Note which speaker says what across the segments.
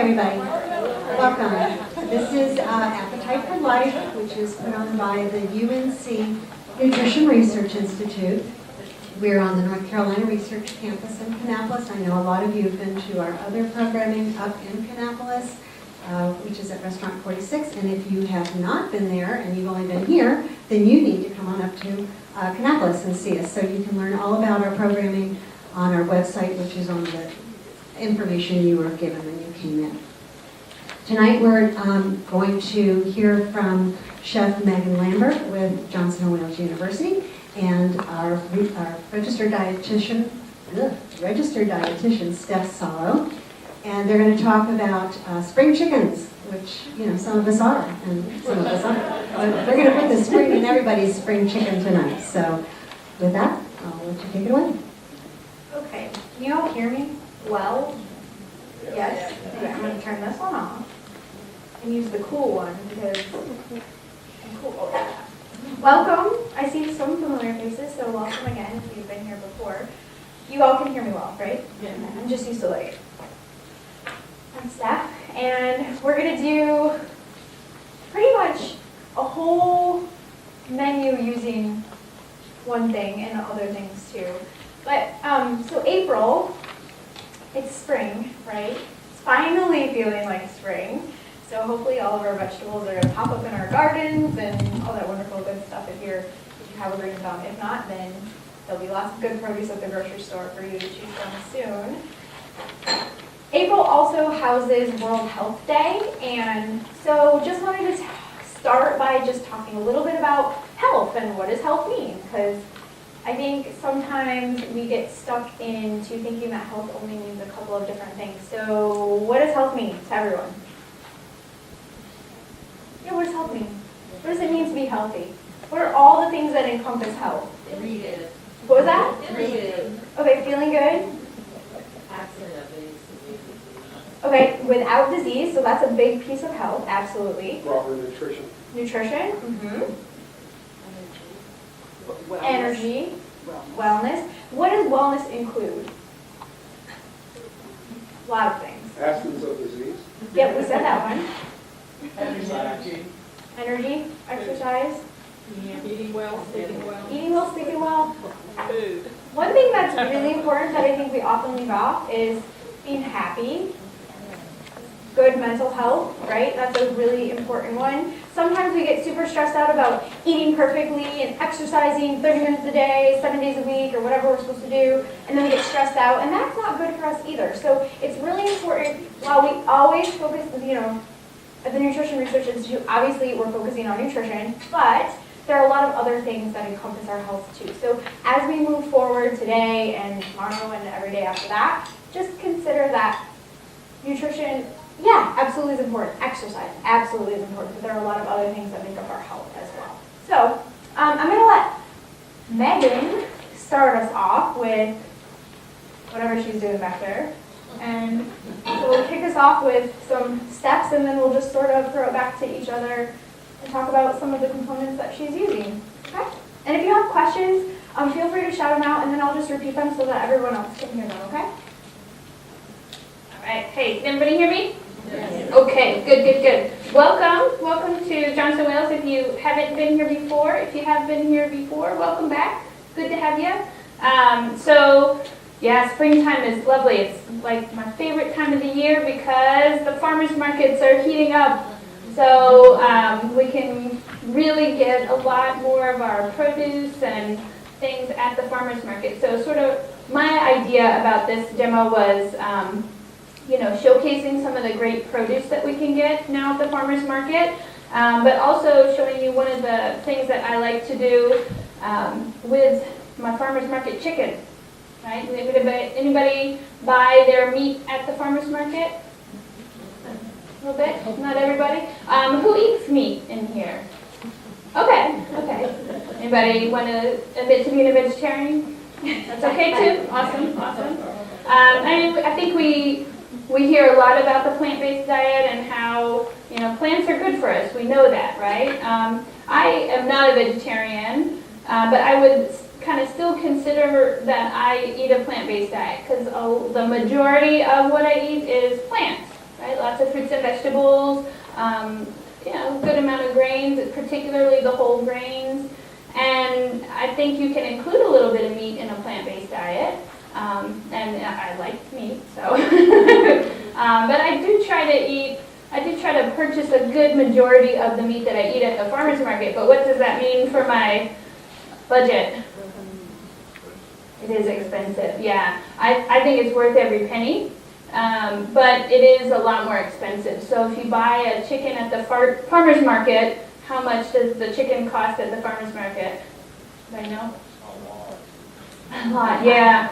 Speaker 1: everybody. Welcome. This is Appetite for Life, which is put on by the UNC Nutrition Research Institute. We're on the North Carolina Research Campus in Kannapolis. I know a lot of you have been to our other programming up in Kannapolis, which is at Restaurant 46. And if you have not been there and you've only been here, then you need to come on up to Kannapolis and see us. So you can learn all about our programming on our website, which is on the information you were given when you came in. Tonight we're going to hear from Chef Megan Lambert with Johnson & Wales University and our registered dietitian, Steph Saullo. And they're going to talk about spring chickens, which, you know, some of us are and some of us aren't. But we're going to put the spring in everybody's spring chicken tonight. So with that, I'll let you take it away.
Speaker 2: Okay, can you all hear me well? Yes? Okay, I'm going to turn this one off and use the cool one because I'm cool. Okay. Welcome. I see some familiar faces, so welcome again if you've been here before. You all can hear me well, right? Yeah. I'm just used to like, I'm Steph, and we're going to do pretty much a whole menu using one thing and other things too. But, so April, it's spring, right? It's finally feeling like spring. So hopefully all of our vegetables are going to pop up in our gardens and all that wonderful good stuff if you have a green thumb. If not, then there'll be lots of good produce at the grocery store for you to choose from soon. April also houses World Health Day, and so just wanted to start by just talking a little bit about health and what does health mean, because I think sometimes we get stuck into thinking that health only means a couple of different things. So what does health mean to everyone? Yeah, what does health mean? What does it mean to be healthy? What are all the things that encompass health?
Speaker 3: Breathing.
Speaker 2: What was that?
Speaker 3: Breathing.
Speaker 2: Okay, feeling good? Okay, without disease, so that's a big piece of health, absolutely.
Speaker 4: Proper nutrition.
Speaker 2: Nutrition? Mm-hmm.
Speaker 3: Wellness.
Speaker 2: Energy. Wellness. What does wellness include? A lot of things.
Speaker 4: Absence of disease.
Speaker 2: Yep, we said that one.
Speaker 3: Energy.
Speaker 2: Energy, exercise,
Speaker 3: Eating well, sleeping well.
Speaker 2: eating well, sleeping well.
Speaker 3: Food.
Speaker 2: One thing that's really important that I think we often leave off is being happy. Good mental health, right? That's a really important one. Sometimes we get super stressed out about eating perfectly and exercising 30 minutes a day, 7 days a week, or whatever we're supposed to do, and then we get stressed out, and that's not good for us either. So it's really important, while we always focus, you know, at the Nutrition Research Institute, obviously we're focusing on nutrition, but there are a lot of other things that encompass our health too. So as we move forward today and tomorrow and every day after that, just consider that nutrition, yeah, absolutely is important. Exercise, absolutely is important. But there are a lot of other things that make up our health as well. So I'm going to let Megan start us off with whatever she's doing back there. And so we'll kick us off with some steps, and then we'll just sort of throw it back to each other and talk about some of the components that she's using. Okay? And if you have questions, feel free to shout them out, and then I'll just repeat them so that everyone else can hear them, okay? All right. Hey, can everybody hear me? Yes. Okay, good. Welcome to Johnson & Wales if you haven't been here before. If you have been here before, welcome back. Good to have you. Yeah, springtime is lovely. It's like my favorite time of the year because the farmers markets are heating up. So we can really get a lot more of our produce and things at the farmers market. So sort of my idea about this demo was showcasing some of the great produce that we can get now at the farmers market, but also showing you one of the things that I like to do with my farmers market chicken. Right? Anybody buy their meat at the farmers market? A little bit? Not everybody? Who eats meat in here? Okay. Anybody want to admit to being a vegetarian? That's okay too? Awesome. I think we hear a lot about the plant-based diet and how, plants are good for us. We know that, right? I am not a vegetarian, but I would kind of still consider that I eat a plant-based diet because the majority of what I eat is plants, right? Lots of fruits and vegetables, good amount of grains, particularly the whole grains. And I think you can include a little bit of meat in a plant-based diet. And I like meat, so. But I do try to purchase a good majority of the meat that I eat at the farmer's market. But what does that mean for my budget? It is expensive, yeah. I think it's worth every penny, but it is a lot more expensive. So if you buy a chicken at the farmer's market, how much does the chicken cost at the farmer's market? I know? A lot, yeah.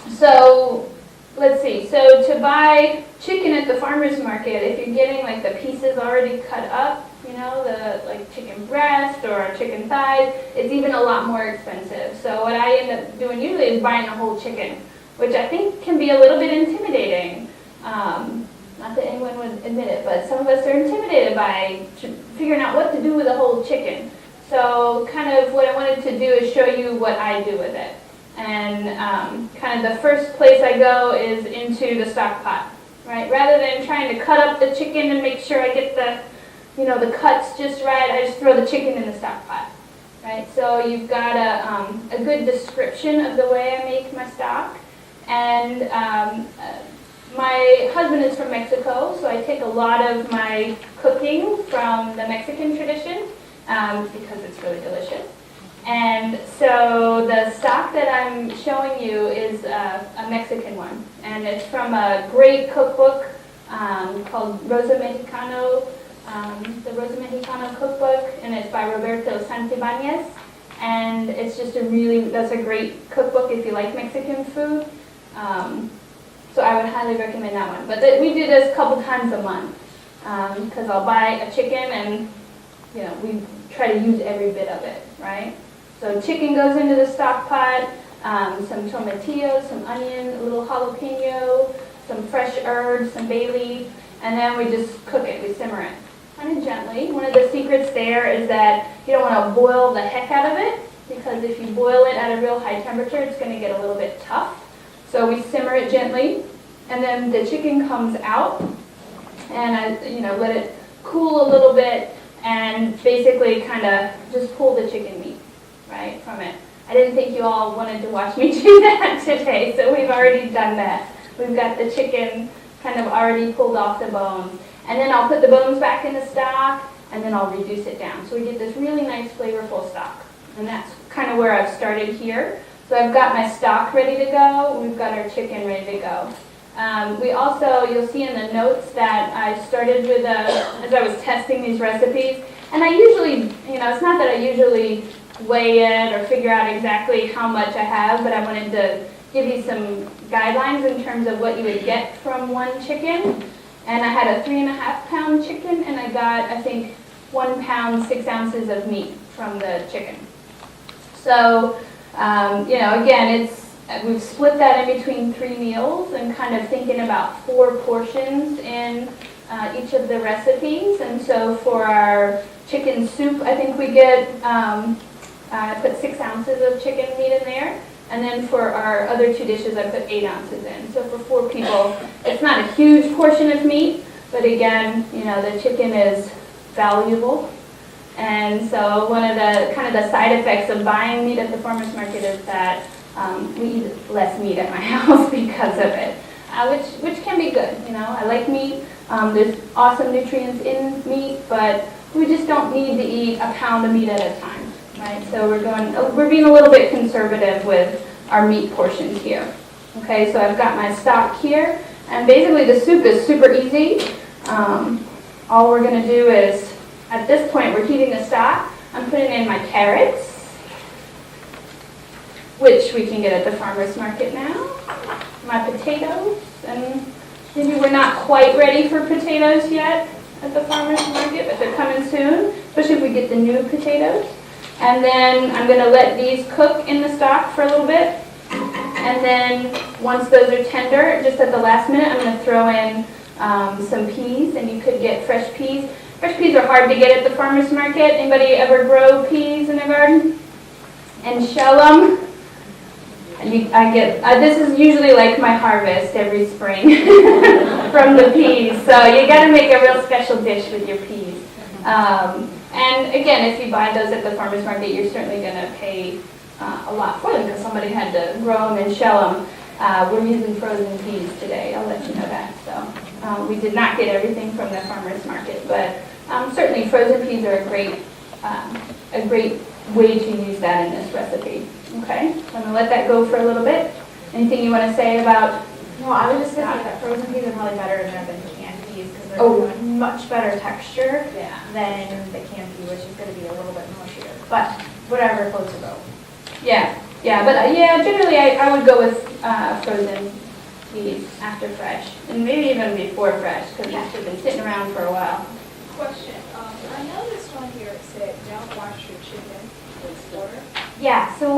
Speaker 2: So let's see. So to buy chicken at the farmer's market, if you're getting like the pieces already cut up, the like chicken breast or chicken thighs, it's even a lot more expensive. So what I end up doing usually is buying a whole chicken, which I think can be a little bit intimidating. Not that anyone would admit it, but some of us are intimidated by figuring out what to do with a whole chicken. So kind of what I wanted to do is show you what I do with it. And kind of the first place I go is into the stock pot, right? Rather than trying to cut up the chicken and make sure I get the cuts just right, I just throw the chicken in the stock pot, right? So you've got a good description of the way I make my stock. And my husband is from Mexico, so I take a lot of my cooking from the Mexican tradition because it's really delicious. And so the stock that I'm showing you is a Mexican one, and it's from a great cookbook called Rosa Mexicano, the Rosa Mexicano cookbook, and it's by Roberto Santibáñez. And it's just that's a great cookbook if you like Mexican food. So I would highly recommend that one. But we do this a couple times a month because I'll buy a chicken and we try to use every bit of it, right? So chicken goes into the stock pot, some tomatillos, some onion, a little jalapeno, some fresh herbs, some bay leaf, and then we just cook it, we simmer it. Kind of gently. One of the secrets there is that you don't want to boil the heck out of it, because if you boil it at a real high temperature, it's going to get a little bit tough. So we simmer it gently, and then the chicken comes out, and I let it cool a little bit, and basically kind of just pull the chicken meat, right, from it. I didn't think you all wanted to watch me do that today, so we've already done that. We've got the chicken kind of already pulled off the bones. And then I'll put the bones back in the stock, and then I'll reduce it down. So we get this really nice flavorful stock. And that's kind of where I've started here. So I've got my stock ready to go. We've got our chicken ready to go. We also, you'll see in the notes that I started with, as I was testing these recipes, and I usually, it's not that I usually weigh it or figure out exactly how much I have, but I wanted to give you some guidelines in terms of what you would get from one chicken. And I had a 3.5-pound chicken, and I got, I think, 1 pound, 6 ounces of meat from the chicken. So, again, we've split that in between 3 meals and kind of thinking about 4 portions in each of the recipes. And so for our chicken soup, I think we get, I put 6 ounces of chicken meat in there. And then for our other 2 dishes, I put 8 ounces in. So for 4 people, it's not a huge portion of meat, but again, the chicken is valuable. And so one of the kind of the side effects of buying meat at the farmer's market is that we eat less meat at my house because of it, which can be good. I like meat. There's awesome nutrients in meat, but we just don't need to eat a pound of meat at a time. Right, so we're being a little bit conservative with our meat portions here. Okay, so I've got my stock here, and basically the soup is super easy. All we're going to do is, at this point, we're heating the stock. I'm putting in my carrots, which we can get at the farmer's market now. My potatoes, and maybe we're not quite ready for potatoes yet at the farmer's market, but they're coming soon, especially if we get the new potatoes. And then I'm going to let these cook in the stock for a little bit. And then once those are tender, just at the last minute, I'm going to throw in some peas, and you could get fresh peas. Fresh peas are hard to get at the farmer's market. Anybody ever grow peas in their garden and shell them? This is usually like my harvest every spring from the peas. So you got to make a real special dish with your peas. And again, if you buy those at the farmer's market, you're certainly going to pay a lot for them because somebody had to grow them and shell them. We're using frozen peas today. I'll let you know that. So we did not get everything from the farmer's market, but certainly frozen peas are a great way to use that in this recipe. Okay, I'm going to let that go for a little bit. Anything you want to say about?
Speaker 4: No, I was just going to say that frozen peas are probably better than canned peas because they're much better texture than the canned pea, which is going to be a little bit mushier. But whatever floats your boat.
Speaker 2: Yeah, but generally I would go with frozen peas after fresh, and maybe even before fresh because they've been sitting around for a while.
Speaker 5: Question, I noticed on here it said don't wash your chicken with water.
Speaker 4: Yeah, so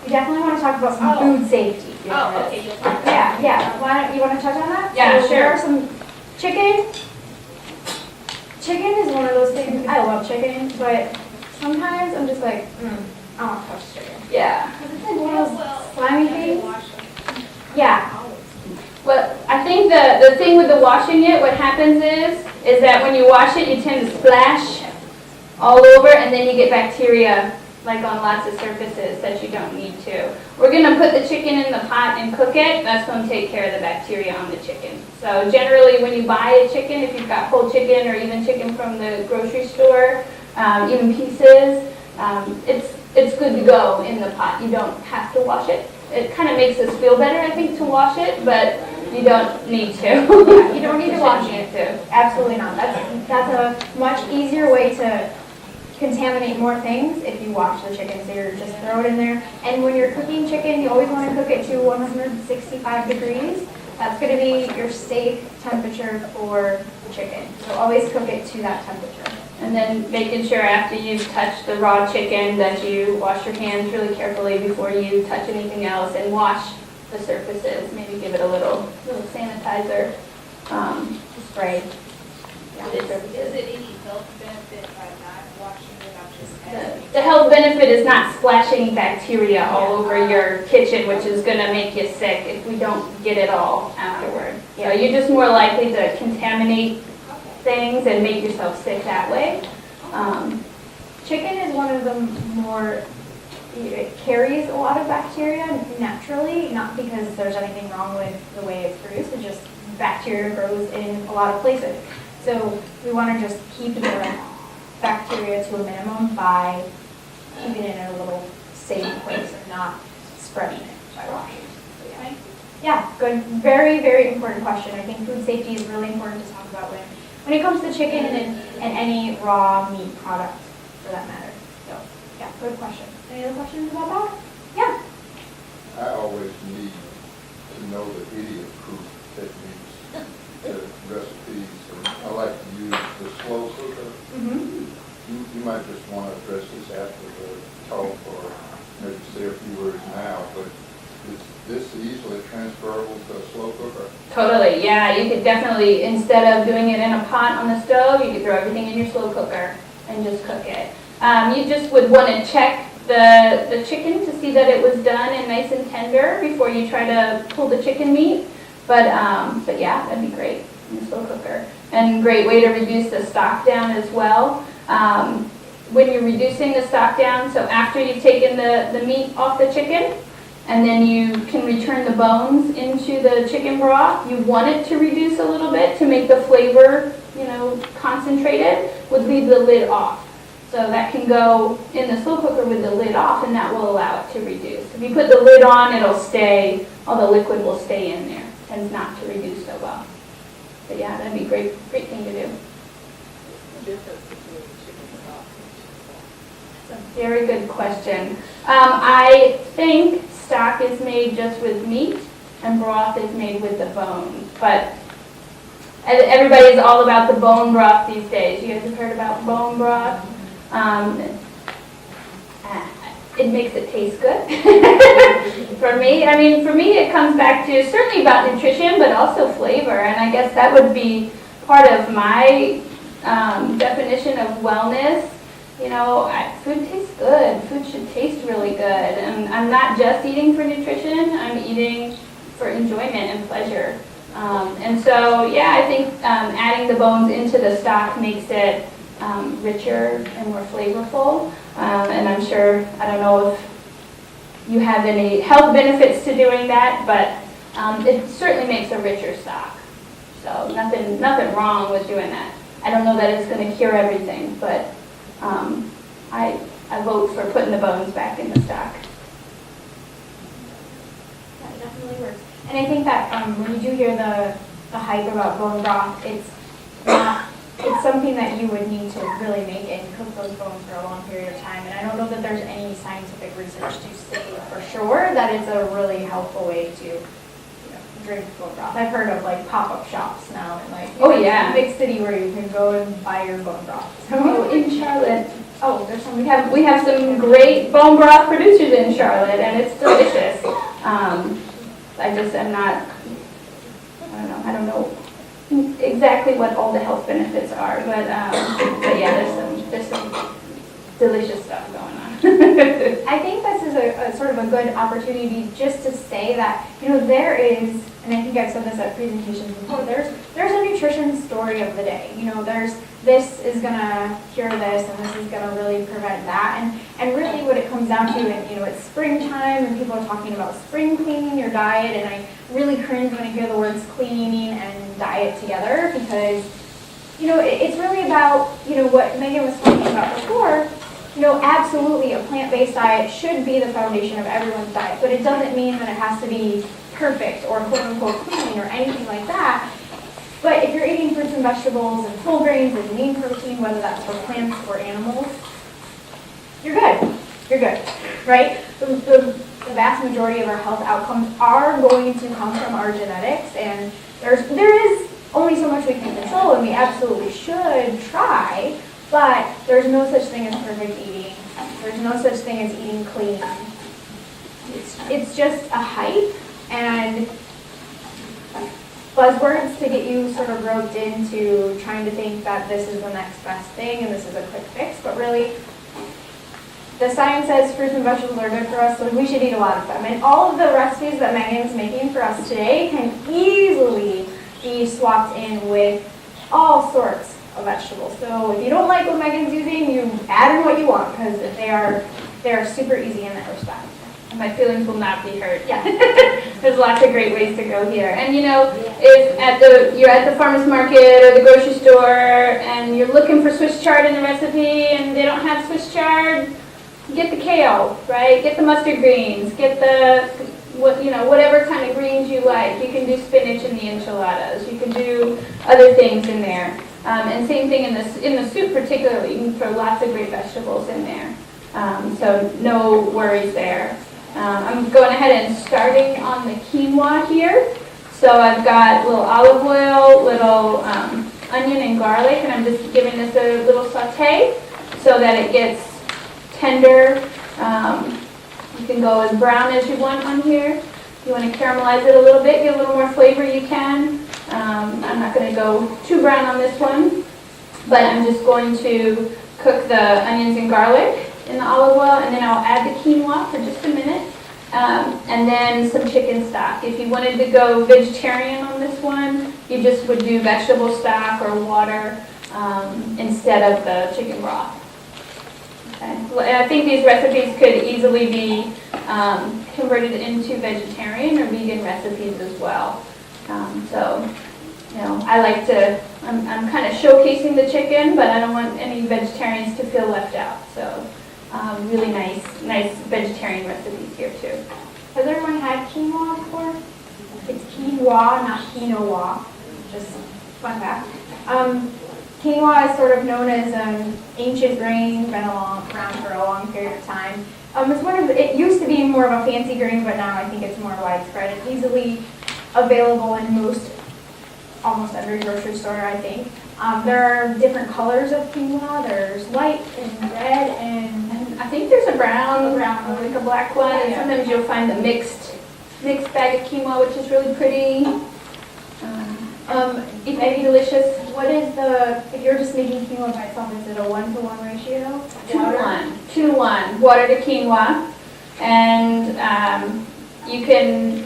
Speaker 4: we definitely want to talk about some food safety.
Speaker 5: Oh, okay, you'll talk about
Speaker 4: Yeah. Why don't you want to touch on that?
Speaker 2: Yeah,
Speaker 4: so
Speaker 2: sure.
Speaker 4: There are some chicken. Chicken is one of those things. I love chicken, but sometimes I'm just like, I don't touch chicken.
Speaker 2: Yeah.
Speaker 4: It's like one of those slimy things.
Speaker 5: wash them.
Speaker 4: Yeah.
Speaker 2: Well, I think the thing with the washing it, what happens is that when you wash it, you tend to splash all over, and then you get bacteria like on lots of surfaces that you don't need to. We're going to put the chicken in the pot and cook it. That's going to take care of the bacteria on the chicken. So generally when you buy a chicken, if you've got whole chicken or even chicken from the grocery store, even pieces, it's good to go in the pot. You don't have to wash it. It kind of makes us feel better, I think, to wash it, but you don't need to.
Speaker 4: You don't need to wash it.
Speaker 2: To.
Speaker 4: Absolutely not. That's a much easier way to contaminate more things if you wash the chicken. So you're just throw it in there. And when you're cooking chicken, you always want to cook it to 165 degrees. That's going to be your safe temperature for chicken. So always cook it to that temperature.
Speaker 2: And then making sure after you've touched the raw chicken that you wash your hands really carefully before you touch anything else and wash the surfaces. Maybe give it a little sanitizer spray. Yeah,
Speaker 5: Is it any health benefit by not washing it? I'm just asking.
Speaker 2: The health benefit is not splashing bacteria all over your kitchen, which is going to make you sick if we don't get it all afterward. So you're just more likely to contaminate things and make yourself sick that way.
Speaker 4: Chicken is one of the more, it carries a lot of bacteria naturally, not because there's anything wrong with the way it's produced, it's just bacteria grows in a lot of places. So we want to just keep the bacteria to a minimum by keeping it in a little safe place and not spreading it by washing. So, yeah. Yeah, good. Very, very important question. I think food safety is really important to talk about when it comes to chicken and any raw meat product for that matter. So, yeah, good question. Any other questions about that? Yeah.
Speaker 6: I always need to know the idiot-proof techniques to recipes. And I like to use the slow cooker.
Speaker 4: Mm-hmm.
Speaker 6: You might just want to address this after the talk or maybe say a few words now, but is this easily transferable to a slow cooker?
Speaker 2: Totally, yeah. You could definitely, instead of doing it in a pot on the stove, you could throw everything in your slow cooker and just cook it. You just would want to check the chicken to see that it was done and nice and tender before you try to pull the chicken meat. But yeah, that'd be great in the slow cooker. And great way to reduce the stock down as well. When you're reducing the stock down, so after you've taken the meat off the chicken, and then you can return the bones into the chicken broth, you want it to reduce a little bit to make the flavor, concentrated, would leave the lid off. So that can go in the slow cooker with the lid off, and that will allow it to reduce. If you put the lid on, it'll stay, all the liquid will stay in there. It tends not to reduce so well. But yeah, that'd be a great thing to do.
Speaker 3: The difference between chicken stock and
Speaker 2: That's a very good question. I think stock is made just with meat, and broth is made with the bones. But everybody's all about the bone broth these days. You guys have heard about bone broth? It makes it taste good. For me, it comes back to certainly about nutrition, but also flavor. And I guess that would be part of my definition of wellness Food tastes good. Food should taste really good. And I'm not just eating for nutrition, I'm eating for enjoyment and pleasure. And so, yeah, I think adding the bones into the stock makes it richer and more flavorful. And I'm sure, I don't know if you have any health benefits to doing that, but it certainly makes a richer stock. So nothing wrong with doing that. I don't know that it's going to cure everything, but I vote for putting the bones back in the stock.
Speaker 4: That definitely works. And I think that when you do hear the hype about bone broth, it's something that you would need to really make and cook those bones for a long period of time. And I don't know that there's any scientific research to say for sure that it's a really helpful way to drink bone broth. I've heard of like pop-up shops now in big city where you can go and buy your bone broth.
Speaker 2: So in Charlotte,
Speaker 4: There's some
Speaker 2: we have some great bone broth producers in Charlotte, and it's delicious. I don't know exactly what all the health benefits are, but yeah, there's some delicious stuff going on.
Speaker 4: I think this is a sort of a good opportunity just to say that, there is, and I think I've said this at presentations before, there's a nutrition story of the day. This is going to cure this, and this is going to really prevent that. And really what it comes down to, and it's springtime, and people are talking about spring cleaning your diet, and I really cringe when I hear the words clean eating and diet together, because, it's really about, what Megan was talking about before. Absolutely a plant-based diet should be the foundation of everyone's diet, but it doesn't mean that it has to be perfect or quote-unquote clean or anything like that. But if you're eating fruits and vegetables and whole grains and lean protein, whether that's for plants or animals, you're good. You're good, right? The vast majority of our health outcomes are going to come from our genetics, and there is only so much we can control, and we absolutely should try. But there's no such thing as perfect eating. There's no such thing as eating clean. It's just a hype and buzzwords to get you sort of roped into trying to think that this is the next best thing and this is a quick fix. But really, the science says fruits and vegetables are good for us, so we should eat a lot of them. And all of the recipes that Megan's making for us today can easily be swapped in with all sorts of vegetables. So if you don't like what Megan's using, you add in what you want, because they are super easy in that respect.
Speaker 2: And my feelings will not be hurt.
Speaker 4: Yeah.
Speaker 2: There's lots of great ways to go here. And if you're at the farmer's market or the grocery store and you're looking for Swiss chard in the recipe and they don't have Swiss chard, get the kale, right? Get the mustard greens, get whatever kind of greens you like. You can do spinach in the enchiladas. You can do other things in there. And same thing in the soup particularly. You can throw lots of great vegetables in there. So no worries there. I'm going ahead and starting on the quinoa here. So I've got a little olive oil, little onion and garlic, and I'm just giving this a little saute so that it gets tender. You can go as brown as you want on here. If you want to caramelize it a little bit, get a little more flavor, you can. I'm not going to go too brown on this one, but I'm just going to cook the onions and garlic in the olive oil, and then I'll add the quinoa for just a minute, and then some chicken stock. If you wanted to go vegetarian on this one, you just would do vegetable stock or water instead of the chicken broth. Okay. Well, I think these recipes could easily be converted into vegetarian or vegan recipes as well. I like to, I'm kind of showcasing the chicken, but I don't want any vegetarians to feel left out. So really nice vegetarian recipes here too.
Speaker 4: Has everyone had quinoa before? It's quinoa, not quinoa. Just fun fact. Quinoa is sort of known as an ancient grain, been around for a long period of time. It used to be more of a fancy grain, but now I think it's more widespread. It's easily available in almost every grocery store, I think. There are different colors of quinoa. There's white and red, and
Speaker 2: I think there's a brown, like a black one, and sometimes you'll find the mixed bag of quinoa, which is really pretty. It may be delicious. What is if you're just making quinoa by itself, is it a 1-to-1 ratio? 2-to-1. 2-to-1, water to quinoa. And you can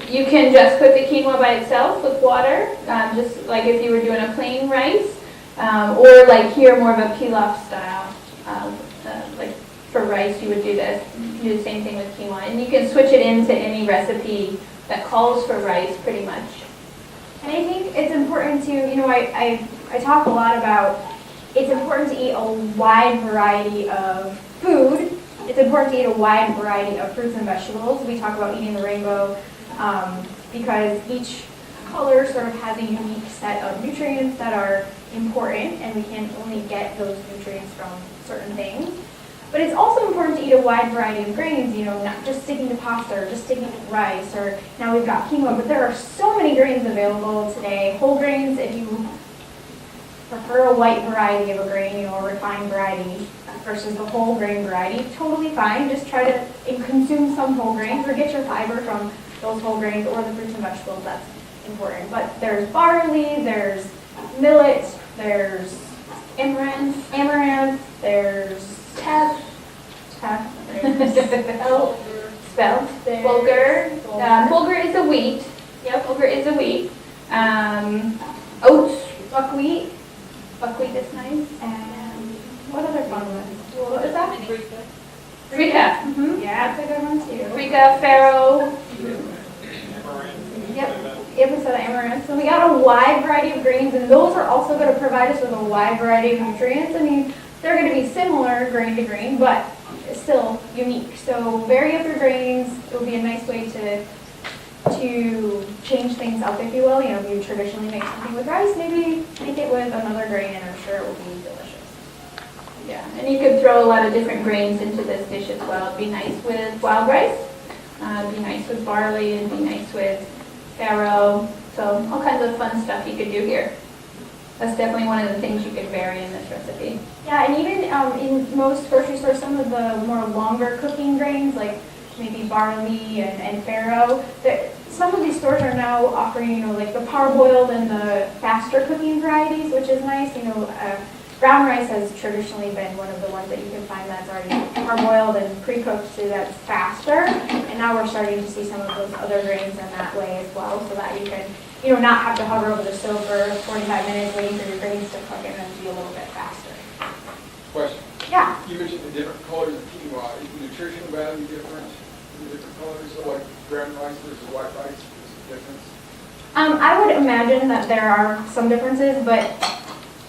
Speaker 2: just cook the quinoa by itself with water, just like if you were doing a plain rice, or like here more of a pilaf style. Like for rice, you would do this. You do the same thing with quinoa, and you can switch it into any recipe that calls for rice, pretty much.
Speaker 4: And I think it's important to, I talk a lot about it's important to eat a wide variety of food. It's important to eat a wide variety of fruits and vegetables. We talk about eating the rainbow because each color sort of has a unique set of nutrients that are important, and we can only get those nutrients from certain things. But it's also important to eat a wide variety of grains, not just sticking to pasta or just sticking to rice, or now we've got quinoa, but there are so many grains available today. Whole grains, if you prefer a white variety of a grain, a refined variety versus the whole grain variety, totally fine. Just try to consume some whole grains or get your fiber from those whole grains or the fruits and vegetables. That's important. But there's barley, there's millet, there's amaranth, there's teff, spelt,
Speaker 2: Bulgur. Bulgur is a wheat. Yeah, bulgur is a wheat. Oats.
Speaker 4: buckwheat,
Speaker 2: Buckwheat is nice.
Speaker 4: and what other fun ones?
Speaker 2: What is that?
Speaker 5: Rika.
Speaker 2: Rika. Mm-hmm.
Speaker 4: Yeah, that's a good one too.
Speaker 2: Rika, farro.
Speaker 4: Yep, we said amaranth. So we got a wide variety of grains, and those are also going to provide us with a wide variety of nutrients. I mean, they're going to be similar grain to grain, but still unique. So vary up your grains. It will be a nice way to change things up, if you will. If you traditionally make something with rice, maybe make it with another grain, and I'm sure it will be delicious.
Speaker 2: Yeah, and you could throw a lot of different grains into this dish as well. It'd be nice with wild rice. It'd be nice with barley. It'd be nice with farro. So all kinds of fun stuff you could do here. That's definitely one of the things you could vary in this recipe.
Speaker 4: Yeah, and even in most grocery stores, some of the more longer cooking grains, like maybe barley and farro, some of these stores are now offering, like the parboiled and the faster cooking varieties, which is nice. Brown rice has traditionally been one of the ones that you can find that's already parboiled and pre-cooked, so that's faster. And now we're starting to see some of those other grains in that way as well, so that you can, not have to hover over the stove for 45 minutes waiting for your grains to cook and then be a little bit faster.
Speaker 7: Question.
Speaker 4: Yeah.
Speaker 7: You mentioned the different colors of quinoa. Is the nutrition value different in the different colors? So like brown rice versus white rice, is the difference?
Speaker 4: I would imagine that there are some differences, but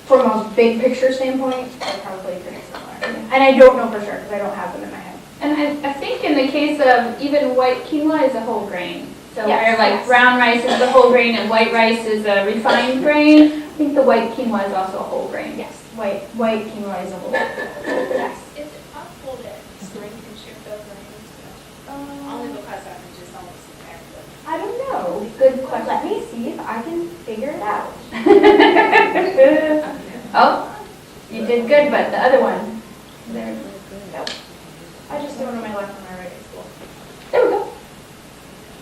Speaker 4: from a big picture standpoint, they're probably pretty similar. And I don't know for sure because I don't have them in my head.
Speaker 2: And I think in the case of even white quinoa is a whole grain. So
Speaker 4: Yes,
Speaker 2: where
Speaker 4: yes.
Speaker 2: brown rice is the whole grain and white rice is a refined grain, I think the white quinoa is also a whole grain.
Speaker 4: Yes, white quinoa is a whole. Yes.
Speaker 5: Is it possible that spring can shift those grains? Only because I can just almost compare them.
Speaker 4: I don't know. Good question. Let me see if I can figure it out.
Speaker 2: Oh, you did good, but the other one, there.
Speaker 4: Nope. I just don't know my left and my right at school.
Speaker 2: There we go.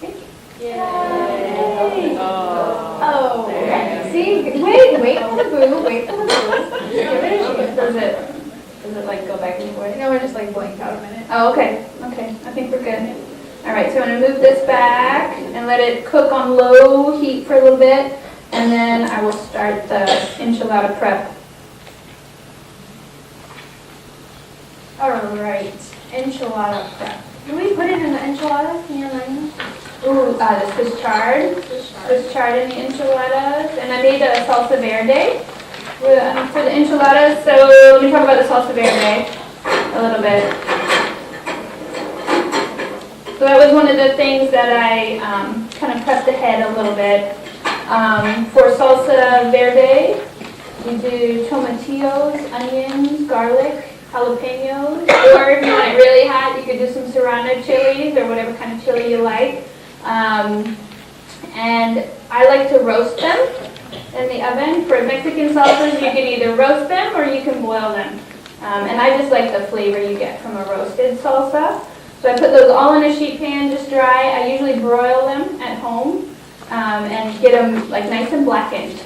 Speaker 2: Thank you.
Speaker 4: Yay!
Speaker 3: Oh.
Speaker 4: Okay. See, wait for the boo, wait for the boo. Give it a chance.
Speaker 2: Does it like go back and forth?
Speaker 4: No, I just like blanked out a minute.
Speaker 2: Oh, okay. Okay, I think we're good. All right, so I'm gonna move this back and let it cook on low heat for a little bit, and then I will start the enchilada prep.
Speaker 4: All right, enchilada prep. Do we put it in the enchiladas? Can you remind me?
Speaker 2: Ooh, the Swiss chard. Swiss chard in the enchiladas, and I made a salsa verde for the enchiladas. So let me talk about the salsa verde a little bit. So that was one of the things that I kind of prepped ahead a little bit. For salsa verde, we do tomatillos, onions, garlic, jalapenos, or if you want it really hot, you could do some serrano chilies or whatever kind of chili you like. And I like to roast them in the oven. For Mexican salsas, you can either roast them or you can boil them. And I just like the flavor you get from a roasted salsa. So I put those all in a sheet pan, just dry. I usually broil them at home and get them like nice and blackened.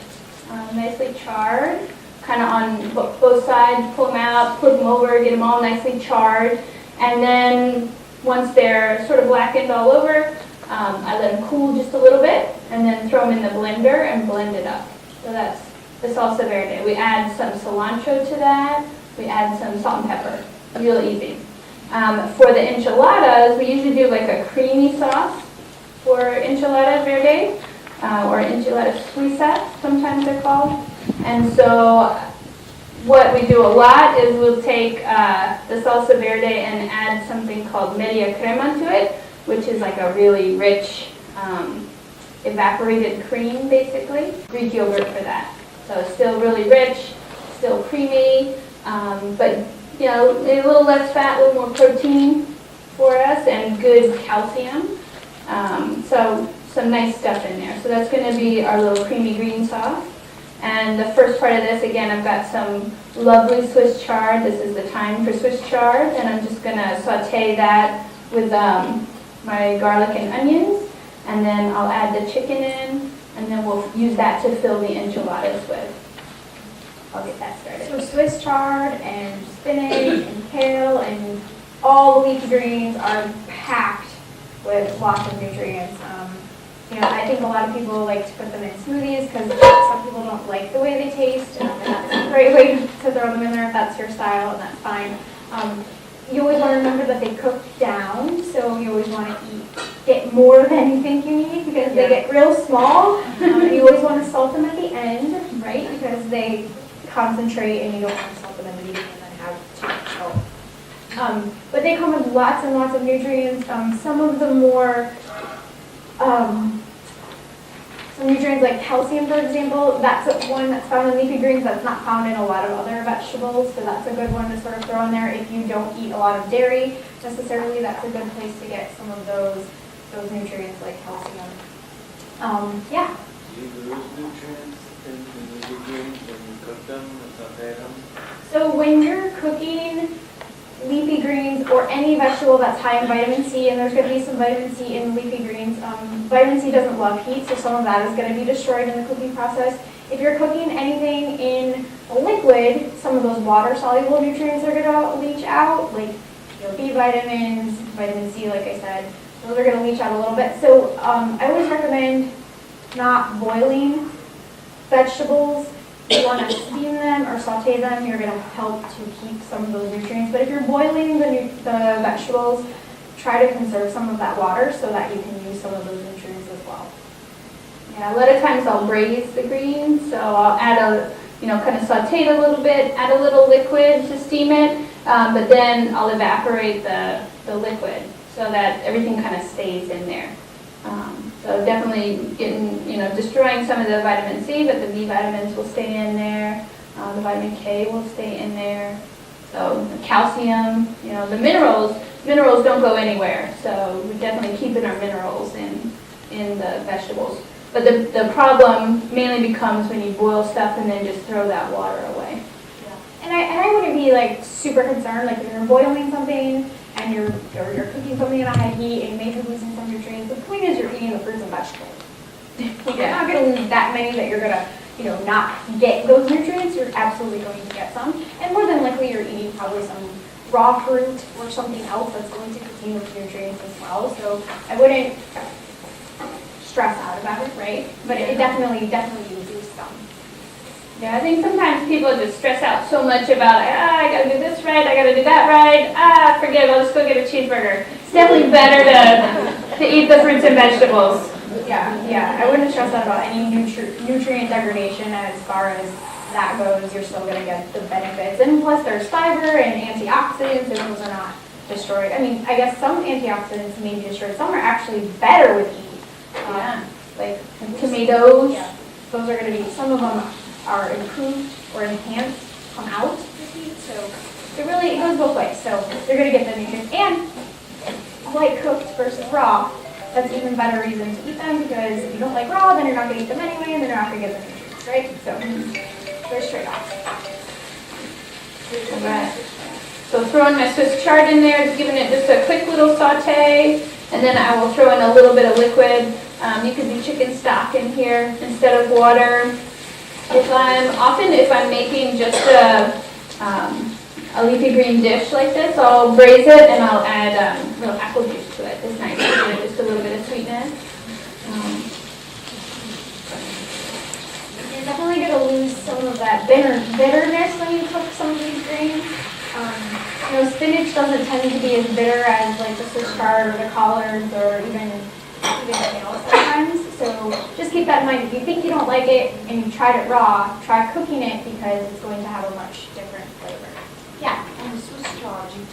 Speaker 2: nicely charred, kind of on both sides, pull them out, flip them over, get them all nicely charred. And then once they're sort of blackened all over, I let them cool just a little bit and then throw them in the blender and blend it up. So that's the salsa verde. We add some cilantro to that. We add some salt and pepper. Real easy. For the enchiladas, we usually do like a creamy sauce for enchilada verde, or enchilada suiza, sometimes they're called. And so what we do a lot is we'll take the salsa verde and add something called media crema to it, which is like a really rich evaporated cream, basically. Greek yogurt for that. So it's still really rich, still creamy, but you know, a little less fat, a little more protein for us, and good calcium. So some nice stuff in there. So that's going to be our little creamy green sauce. And the first part of this, again, I've got some lovely Swiss chard. This is the time for Swiss chard, and I'm just going to saute that with my garlic and onions, and then I'll add the chicken in, and then we'll use that to fill the enchiladas with. I'll get that started.
Speaker 4: So Swiss chard and spinach and kale and all the leafy greens are packed with lots of nutrients. You know, I think a lot of people like to put them in smoothies because some people don't like the way they taste, and that's a great way to throw them in there if that's your style, and that's fine. You always want to remember that they cook down, so you always want to get more than you think you need because they get real small. And you always want to salt them at the end, right? Because they concentrate, and you don't want to salt them in the beginning and then have too much salt. But they come with lots and lots of nutrients. Some of the more some nutrients like calcium, for example, that's one that's found in leafy greens that's not found in a lot of other vegetables, so that's a good one to sort of throw in there. If you don't eat a lot of dairy necessarily, that's a good place to get some of those nutrients like calcium. Yeah.
Speaker 8: Do you lose nutrients in the leafy greens when you cook them and saute them?
Speaker 4: So when you're cooking leafy greens or any vegetable that's high in vitamin C, and there's going to be some vitamin C in leafy greens, vitamin C doesn't love heat, so some of that is going to be destroyed in the cooking process. If you're cooking anything in a liquid, some of those water-soluble nutrients are going to leach out, like B vitamins, vitamin C, like I said. Those are going to leach out a little bit. So I always recommend not boiling vegetables. If you want to steam them or saute them, you're going to help to keep some of those nutrients. But if you're boiling the vegetables, try to conserve some of that water so that you can use some of those nutrients as well.
Speaker 2: Yeah, a lot of times I'll braise the greens, so I'll add kind of saute it a little bit, add a little liquid to steam it, but then I'll evaporate the liquid so that everything kind of stays in there. So definitely destroying some of the vitamin C, but the B vitamins will stay in there. The vitamin K will stay in there. So the calcium, the minerals don't go anywhere. So we're definitely keeping our minerals in the vegetables. But the problem mainly becomes when you boil stuff and then just throw that water away.
Speaker 4: And I wouldn't be like super concerned, like if you're boiling something and you're cooking something at a high heat and maybe losing some nutrients. The point is you're eating the fruits and vegetables. You're not going to lose that many that you're going to, not get those nutrients. You're absolutely going to get some. And more than likely you're eating probably some raw fruit or something else that's going to contain those nutrients as well. So I wouldn't stress out about it, right? But it definitely loses some.
Speaker 2: Yeah, I think sometimes people just stress out so much about, I gotta do this right, I gotta do that right, forget it, I'll just go get a cheeseburger. It's definitely better to eat the fruits and vegetables.
Speaker 4: Yeah, I wouldn't stress out about any nutrient degradation as far as that goes. You're still gonna get the benefits. And plus there's fiber and antioxidants, and those are not destroyed. I mean, I guess some antioxidants may be destroyed. Some are actually better with heat. Like
Speaker 2: tomatoes.
Speaker 4: Yeah, those are gonna be, some of them are improved or enhanced, come out with heat, so it goes both ways. So they're going to get the nutrients, and light cooked versus raw, that's even better reason to eat them, because if you don't like raw, then you're not going to eat them anyway, and they're not going to get the nutrients, right? So there's trade-offs.
Speaker 2: All right. So throwing my Swiss chard in there, just giving it just a quick little saute, and then I will throw in a little bit of liquid. You could do chicken stock in here instead of water. If I'm making just a leafy green dish like this, I'll braise it and I'll add a little apple juice to it. It's nice to give it just a little bit of sweetness.
Speaker 4: You're definitely going to lose some of that bitterness when you cook some of these grains. Spinach doesn't tend to be as bitter as like the Swiss chard or the collards or even kale sometimes. So just keep that in mind. If you think you don't like it and you tried it raw, try cooking it because it's going to have a much different flavor. Yeah.
Speaker 5: On the Swiss chard, do you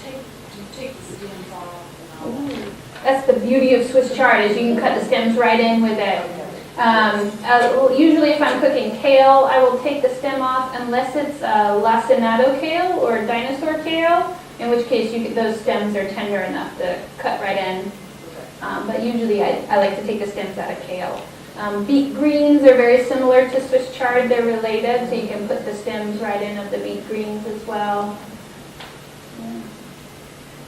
Speaker 5: take the stems off and all that?
Speaker 2: That's the beauty of Swiss chard is you can cut the stems right in with it. Usually if I'm cooking kale, I will take the stem off unless it's lacinato kale or dinosaur kale, in which case those stems are tender enough to cut right in. But usually I like to take the stems out of kale. Beet greens are very similar to Swiss chard. They're related, so you can put the stems right in of the beet greens as well.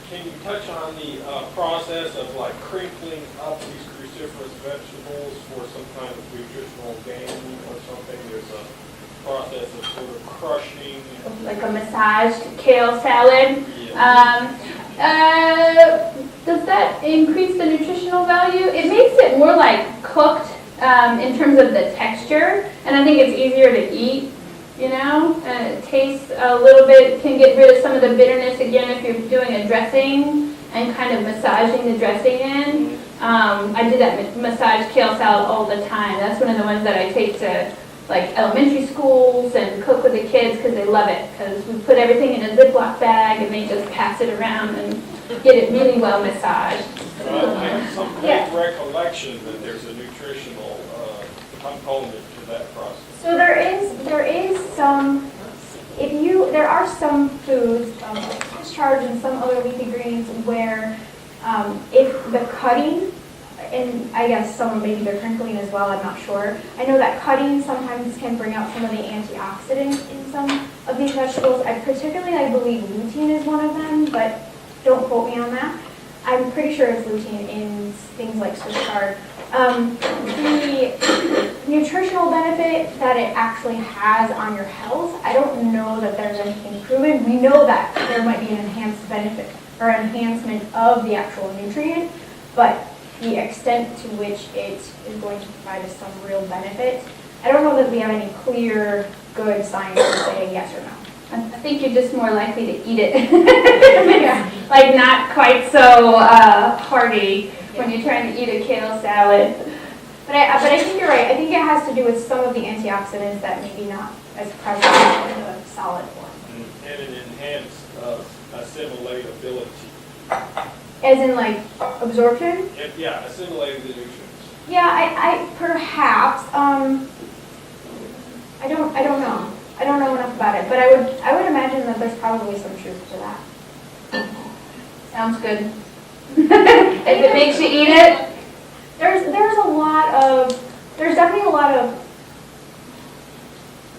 Speaker 9: Can you touch on the process of like crinkling up these cruciferous vegetables for some kind of nutritional gain or something? There's a process of sort of crushing.
Speaker 2: Like a massaged kale salad. Does that increase the nutritional value? It makes it more like cooked in terms of the texture, and I think it's easier to eat. It tastes a little bit, can get rid of some of the bitterness again if you're doing a dressing and kind of massaging the dressing in. I do that massaged kale salad all the time. That's one of the ones that I take to like elementary schools and cook with the kids because they love it because we put everything in a Ziploc bag and they just pass it around and get it really well massaged.
Speaker 9: I have some vague recollection that there's a nutritional component to that process.
Speaker 4: So there is some, there are some foods, Swiss chard and some other leafy greens where if the cutting, and I guess some maybe they're crinkling as well, I'm not sure. I know that cutting sometimes can bring out some of the antioxidants in some of these vegetables. I believe lutein is one of them, but don't quote me on that. I'm pretty sure it's lutein in things like Swiss chard. The nutritional benefit that it actually has on your health, I don't know that there's anything proven. We know that there might be an enhanced benefit or enhancement of the actual nutrient, but the extent to which it is going to provide us some real benefit, I don't know that we have any clear, good science to say yes or no.
Speaker 2: I think you're just more likely to eat it.
Speaker 4: Yeah.
Speaker 2: Like not quite so hearty when you're trying to eat a kale salad.
Speaker 4: But I think you're right. I think it has to do with some of the antioxidants that maybe not as prevalent in the solid form.
Speaker 9: And an enhanced assimilatability.
Speaker 4: As in like absorption?
Speaker 9: Yeah, assimilating the nutrients.
Speaker 4: Yeah, I perhaps. I don't know. I don't know enough about it, but I would imagine that there's probably some truth to that.
Speaker 2: Sounds good. If it makes you eat it.
Speaker 4: There's definitely a lot of,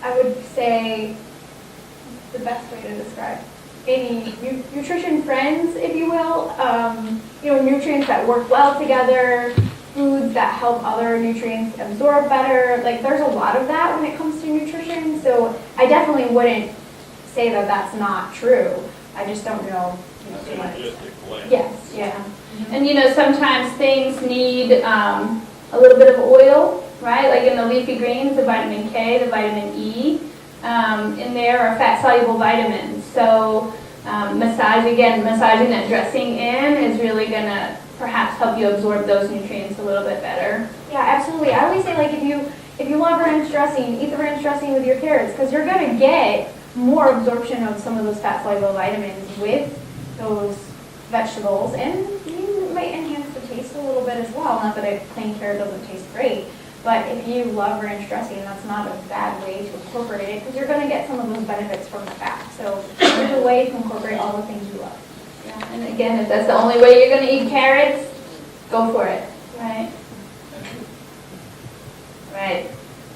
Speaker 4: I would say, the best way to describe maybe nutrition friends, if you will. Nutrients that work well together, foods that help other nutrients absorb better. Like there's a lot of that when it comes to nutrition. So I definitely wouldn't say that that's not true. I just don't know. Yes, yeah.
Speaker 2: And sometimes things need a little bit of oil, right? Like in the leafy greens, the vitamin K, the vitamin E. In there are fat-soluble vitamins. So massaging that dressing in is really going to perhaps help you absorb those nutrients a little bit better.
Speaker 4: Yeah, absolutely. I always say, like, if you love ranch dressing, eat the ranch dressing with your carrots, because you're going to get more absorption of some of those fat-soluble vitamins with those vegetables, and you might enhance the taste a little bit as well. Not that a plain carrot doesn't taste great, but if you love ranch dressing, that's not a bad way to incorporate it, because you're going to get some of those benefits from the fat. So there's a way to incorporate all the things you love.
Speaker 2: Yeah, and again, if that's the only way you're going to eat carrots, go for it, right? Right.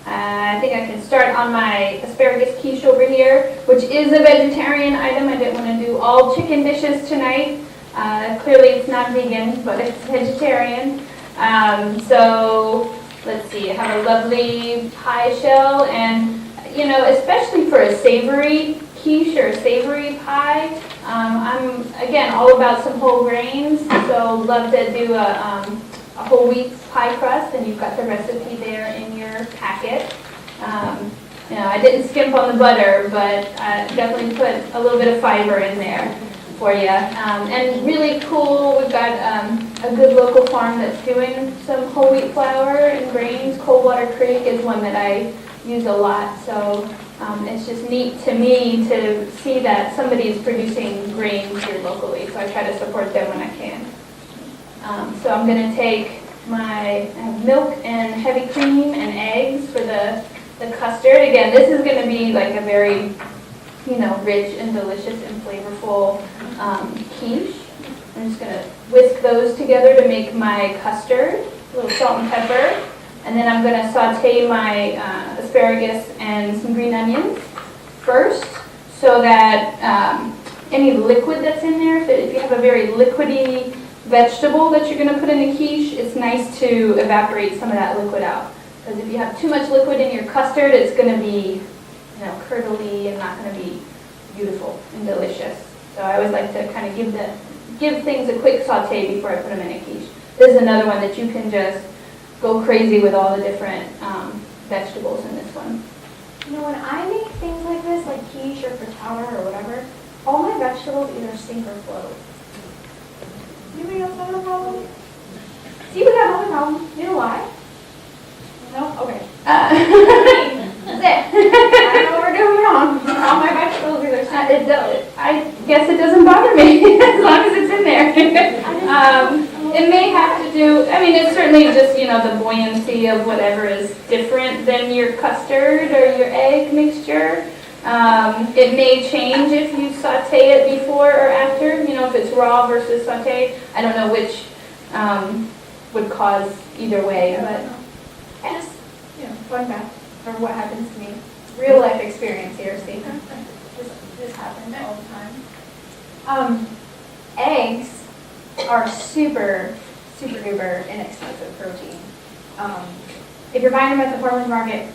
Speaker 2: I think I can start on my asparagus quiche over here, which is a vegetarian item. I didn't want to do all chicken dishes tonight. Clearly it's not vegan, but it's vegetarian. So let's see, I have a lovely pie shell, and you know, especially for a savory quiche or a savory pie, I'm, again, all about some whole grains, so love to do a whole wheat pie crust, and you've got the recipe there in your packet. You know, I didn't skimp on the butter, but definitely put a little bit of fiber in there for you. And really cool, we've got a good local farm that's doing some whole wheat flour and grains. Coldwater Creek is one that I use a lot, so it's just neat to me to see that somebody is producing grains here locally, so I try to support them when I can. So I'm going to take my milk and heavy cream and eggs for the custard. Again, this is going to be like a very, you know, rich and delicious and flavorful quiche. I'm just going to whisk those together to make my custard, a little salt and pepper. And then I'm going to saute my asparagus and some green onions first, so that any liquid that's in there, if you have a very liquidy vegetable that you're going to put in a quiche, it's nice to evaporate some of that liquid out. Because if you have too much liquid in your custard, it's going to be, you know, curdly and not going to be beautiful and delicious. So I always like to kind of give things a quick saute before I put them in a quiche. This is another one that you can just go crazy with all the different vegetables in this one.
Speaker 4: You know, when I make things like this, like quiche or frittata or whatever, all my vegetables either sink or float. Anybody else have a problem? See, we got another problem. You know why? No? Okay. That's it. I don't know what we're doing wrong. All my vegetables either sink.
Speaker 2: I guess it doesn't bother me as long as it's in there. It may have to do, I mean, it's certainly just, you know, the buoyancy of whatever is different than your custard or your egg mixture. It may change if you saute it before or after, you know, if it's raw versus saute. I don't know which would cause either way, but
Speaker 4: Just, you know, fun fact for what happens to me. Real life experience here, see? This happens all the time. Eggs are super duper inexpensive protein. If you're buying them at the farmer's market,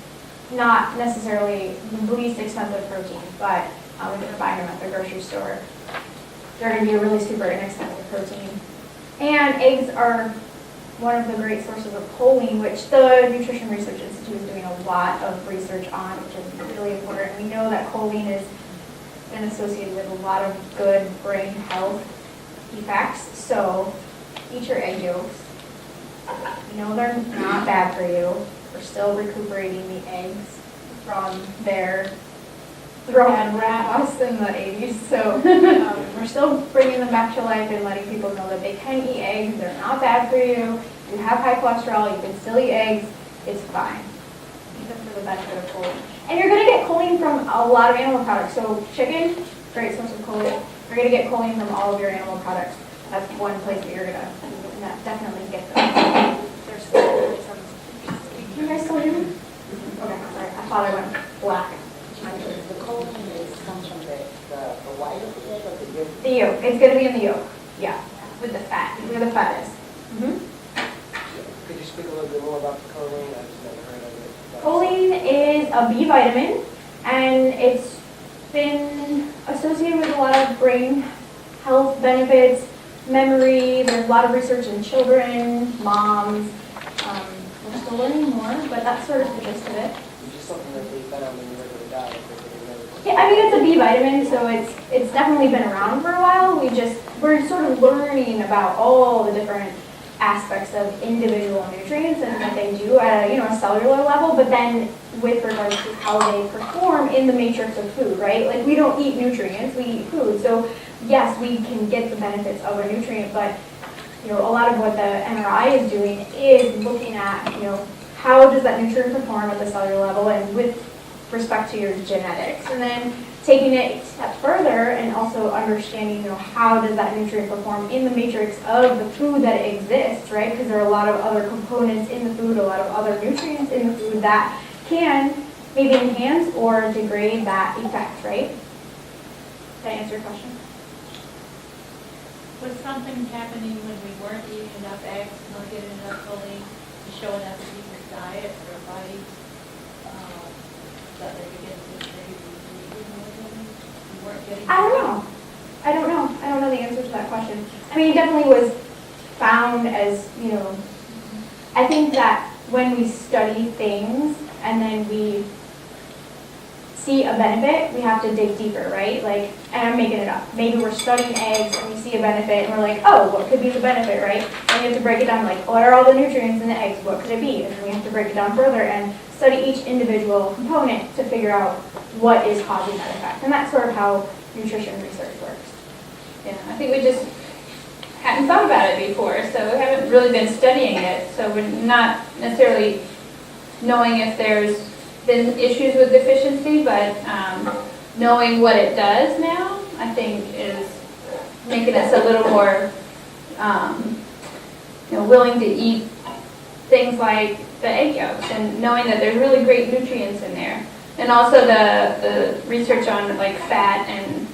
Speaker 4: not necessarily the least expensive protein, but if you're buying them at the grocery store, they're going to be a really super inexpensive protein. And eggs are one of the great sources of choline, which the Nutrition Research Institute is doing a lot of research on, which is really important. We know that choline has been associated with a lot of good brain health effects, so eat your egg yolks. You know they're not bad for you. We're still recuperating the eggs from their throwing rat us in the 80s, so we're still bringing them back to life and letting people know that they can eat eggs. They're not bad for you. If you have high cholesterol, you can still eat eggs. It's fine, even for the benefit of choline. And you're going to get choline from a lot of animal products. So chicken, great source of choline. You're going to get choline from all of your animal products. That's one place that you're going to definitely get them. There's still some. Can you guys still hear me? Okay, sorry. I thought I went black.
Speaker 3: The choline comes from the white of the egg or the yolk?
Speaker 4: The yolk. It's going to be in the yolk. Yeah, with the fat. Where the fat is.
Speaker 8: Could you speak a little bit more about the choline? I just never heard of it.
Speaker 4: Choline is a B vitamin, and it's been associated with a lot of brain health benefits, memory. There's a lot of research in children, moms. We're still learning more, but that's sort of the gist of it.
Speaker 8: It's just something that they found in the regular diet.
Speaker 4: Yeah, I mean, it's a B vitamin, so it's definitely been around for a while. We're sort of learning about all the different aspects of individual nutrients and what they do at a cellular level, but then with regards to how they perform in the matrix of food, right? Like, we don't eat nutrients, we eat food. So yes, we can get the benefits of a nutrient, but a lot of what the MRI is doing is looking at, how does that nutrient perform at the cellular level and with respect to your genetics, and then taking it a step further and also understanding, how does that nutrient perform in the matrix of the food that exists, right? Because there are a lot of other components in the food, a lot of other nutrients in the food that can maybe enhance or degrade that effect, right? Did I answer your question?
Speaker 10: Was something happening when we weren't eating enough eggs, not getting enough choline, showing up in people's diet or bodies, that they were getting
Speaker 4: question. I mean, it definitely was found as, I think that when we study things and then we see a benefit, we have to dig deeper, right? Like, and I'm making it up. Maybe we're studying eggs and we see a benefit and we're like, oh, what could be the benefit, right? And we have to break it down, like, what are all the nutrients in the eggs? What could it be? And then we have to break it down further and study each individual component to figure out what is causing that effect. And that's sort of how nutrition research works.
Speaker 2: Yeah, I think we just hadn't thought about it before, so we haven't really been studying it. So we're not necessarily knowing if there's been issues with deficiency, but knowing what it does now, I think is making us a little more, willing to eat things like the egg yolks, and knowing that there's really great nutrients in there, and also the research on like fat and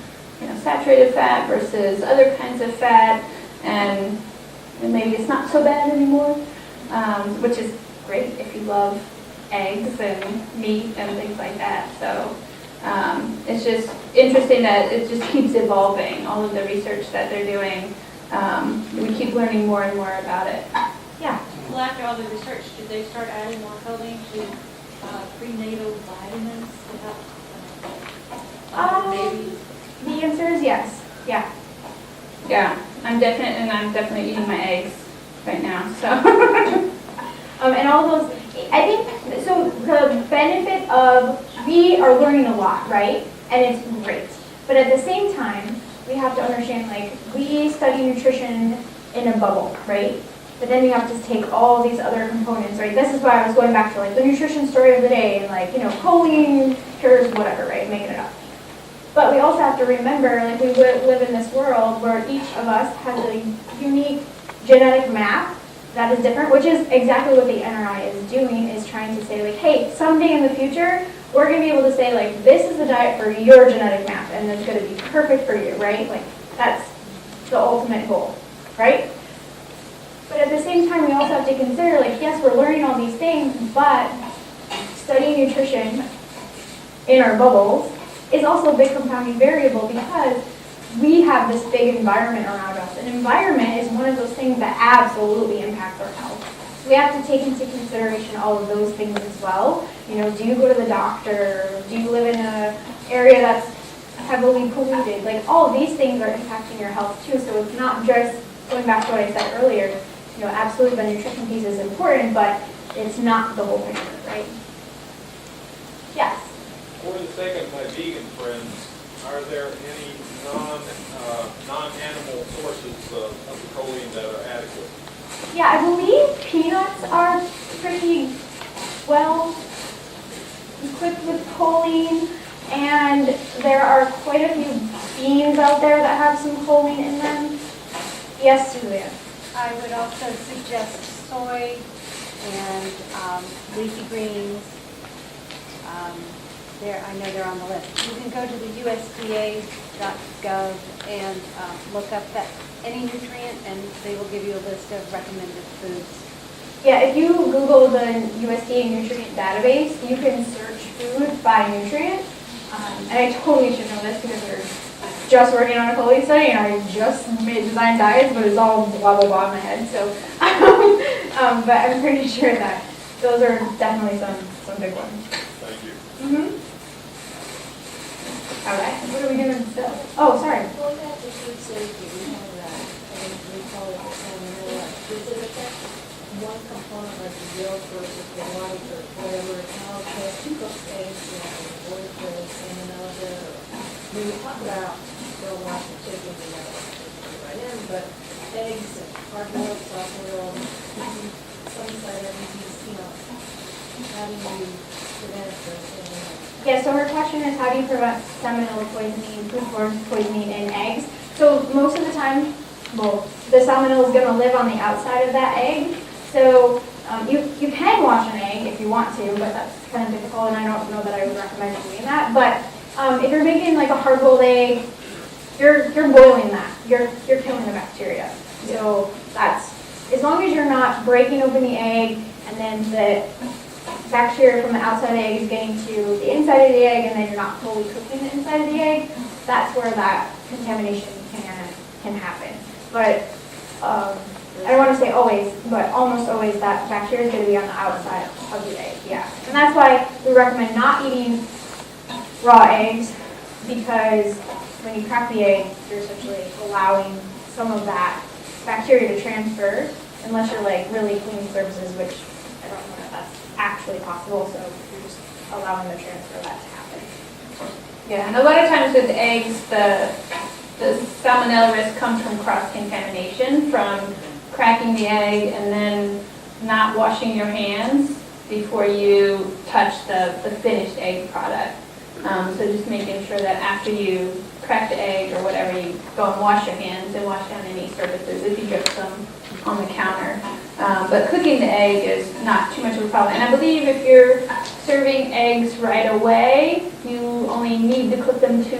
Speaker 2: saturated fat versus other kinds of fat, and maybe it's not so bad anymore, which is great if you love eggs and meat and things like that. So it's just interesting that it just keeps evolving, all of the research that they're doing. We keep learning more and more about it.
Speaker 4: Yeah.
Speaker 10: Well, after all the research, did they start adding more choline to prenatal vitamins to help babies?
Speaker 4: The answer is yes. Yeah.
Speaker 2: Yeah, I'm definitely eating my eggs right now. So
Speaker 4: And all those, I think, so the benefit of, we are learning a lot, right? And it's great. But at the same time, we have to understand, like, we study nutrition in a bubble, right? But then we have to take all these other components, right? This is why I was going back to, like, the nutrition story of the day, and, like, choline cures whatever, right? Making it up. But we also have to remember, like, we live in this world where each of us has a unique genetic map that is different, which is exactly what the NRI is doing, is trying to say, like, hey, someday in the future, we're going to be able to say, like, this is the diet for your genetic map, and it's going to be perfect for you, right? Like, that's the ultimate goal, right? But at the same time, we also have to consider, like, yes, we're learning all these things, but studying nutrition in our bubbles is also a big compounding variable, because we have this big environment around us. And environment is one of those things that absolutely impacts our health. So we have to take into consideration all of those things as well. Do you go to the doctor? Do you live in an area that's heavily polluted? Like, all of these things are impacting your health too. So it's not just, going back to what I said earlier, absolutely the nutrition piece is important, but it's not the whole picture, right? Yes?
Speaker 9: For the sake of my vegan friends, are there any non-animal sources of the choline that are adequate?
Speaker 4: Yeah, I believe peanuts are pretty well equipped with choline, and there are quite a few beans out there that have some choline in them. Yes, Julia?
Speaker 11: I would also suggest soy and leafy greens. I know they're on the list. You can go to the USDA.gov and look up any nutrient, and they will give you a list of recommended foods.
Speaker 4: Yeah, if you Google the USDA nutrient database, you can search food by nutrient. And I totally should know this because we're just working on a choline study, and I just designed diets, but it's all blah, blah, blah in my head. So, but I'm pretty sure that those are definitely some big ones.
Speaker 9: Thank you.
Speaker 4: Mm-hmm. All right, what are we doing still? Oh, sorry.
Speaker 10: Well, we have the food safety, we have that, and we call it the salmonella. Does it affect one component like the yolk versus the white or whatever? How can you cook eggs, or the salmonella there? We talk about don't wash the chicken, right in, but eggs and hard boiled, soft boiled, some side of these, how do you prevent this?
Speaker 4: Yeah, so her question is, how do you prevent salmonella poisoning, foodborne poisoning in eggs? So most of the time, well, the salmonella is going to live on the outside of that egg. So you can wash an egg if you want to, but that's kind of difficult, and I don't know that I would recommend doing that. But if you're making like a hard-boiled egg, you're boiling that. You're killing the bacteria. So that's, as long as you're not breaking open the egg and then the bacteria from the outside of the egg is getting to the inside of the egg, and then you're not fully cooking the inside of the egg, that's where that contamination can happen. but I don't want to say always, but almost always that bacteria is going to be on the outside of the egg, yeah. And that's why we recommend not eating raw eggs, because when you crack the egg, you're essentially allowing some of that bacteria to transfer, unless you're like really cleaning surfaces, which I don't know if that's actually possible, so you're just allowing the transfer of that to happen.
Speaker 2: Yeah, and a lot of times with eggs, the salmonella risk comes from cross-contamination, from cracking the egg and then not washing your hands before you touch the finished egg product. So just making sure that after you crack the egg or whatever, you go and wash your hands and wash down any surfaces if you drip some on the counter. But cooking the egg is not too much of a problem. And I believe if you're serving eggs right away, you only need to cook them to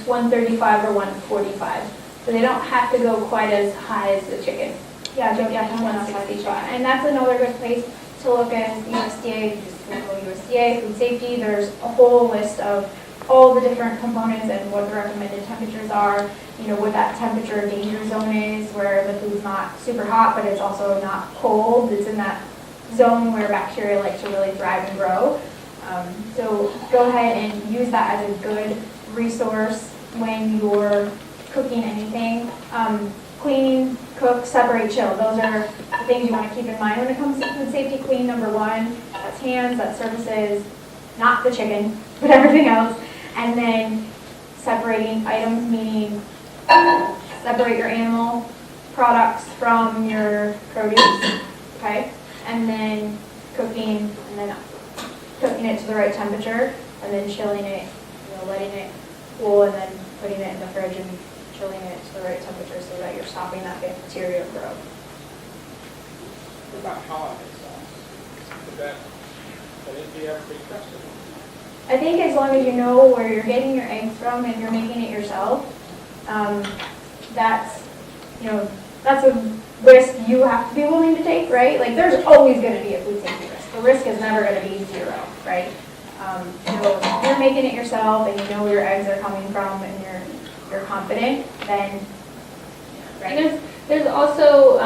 Speaker 2: 135 or 145. So they don't have to go quite as high as the chicken.
Speaker 4: Yeah, don't get 165. And that's another good place to look at USDA, just Google USDA, food safety. There's a whole list of all the different components and what the recommended temperatures are, you know, what that temperature danger zone is, where the food's not super hot, but it's also not cold. It's in that zone where bacteria like to really thrive and grow. So go ahead and use that as a good resource when you're cooking anything. Clean, cook, separate, chill. Those are the things you want to keep in mind when it comes to food safety. Clean, number one, that's hands, that's surfaces, not the chicken, but everything else. And then separating items, meaning separate your animal products from your produce, okay? And then cooking it to the right temperature, and then chilling it, you know, letting it cool, and then putting it in the fridge and chilling it to the right temperature so that you're stopping that bacteria growth.
Speaker 9: What about holiday sauce? Can it be ever be trusted?
Speaker 4: I think as long as you know where you're getting your eggs from and you're making it yourself, that's a risk you have to be willing to take, right? Like there's always going to be a food safety risk. The risk is never going to be zero, right? So if you're making it yourself and you know where your eggs are coming from and you're confident, then right.
Speaker 2: And there's also,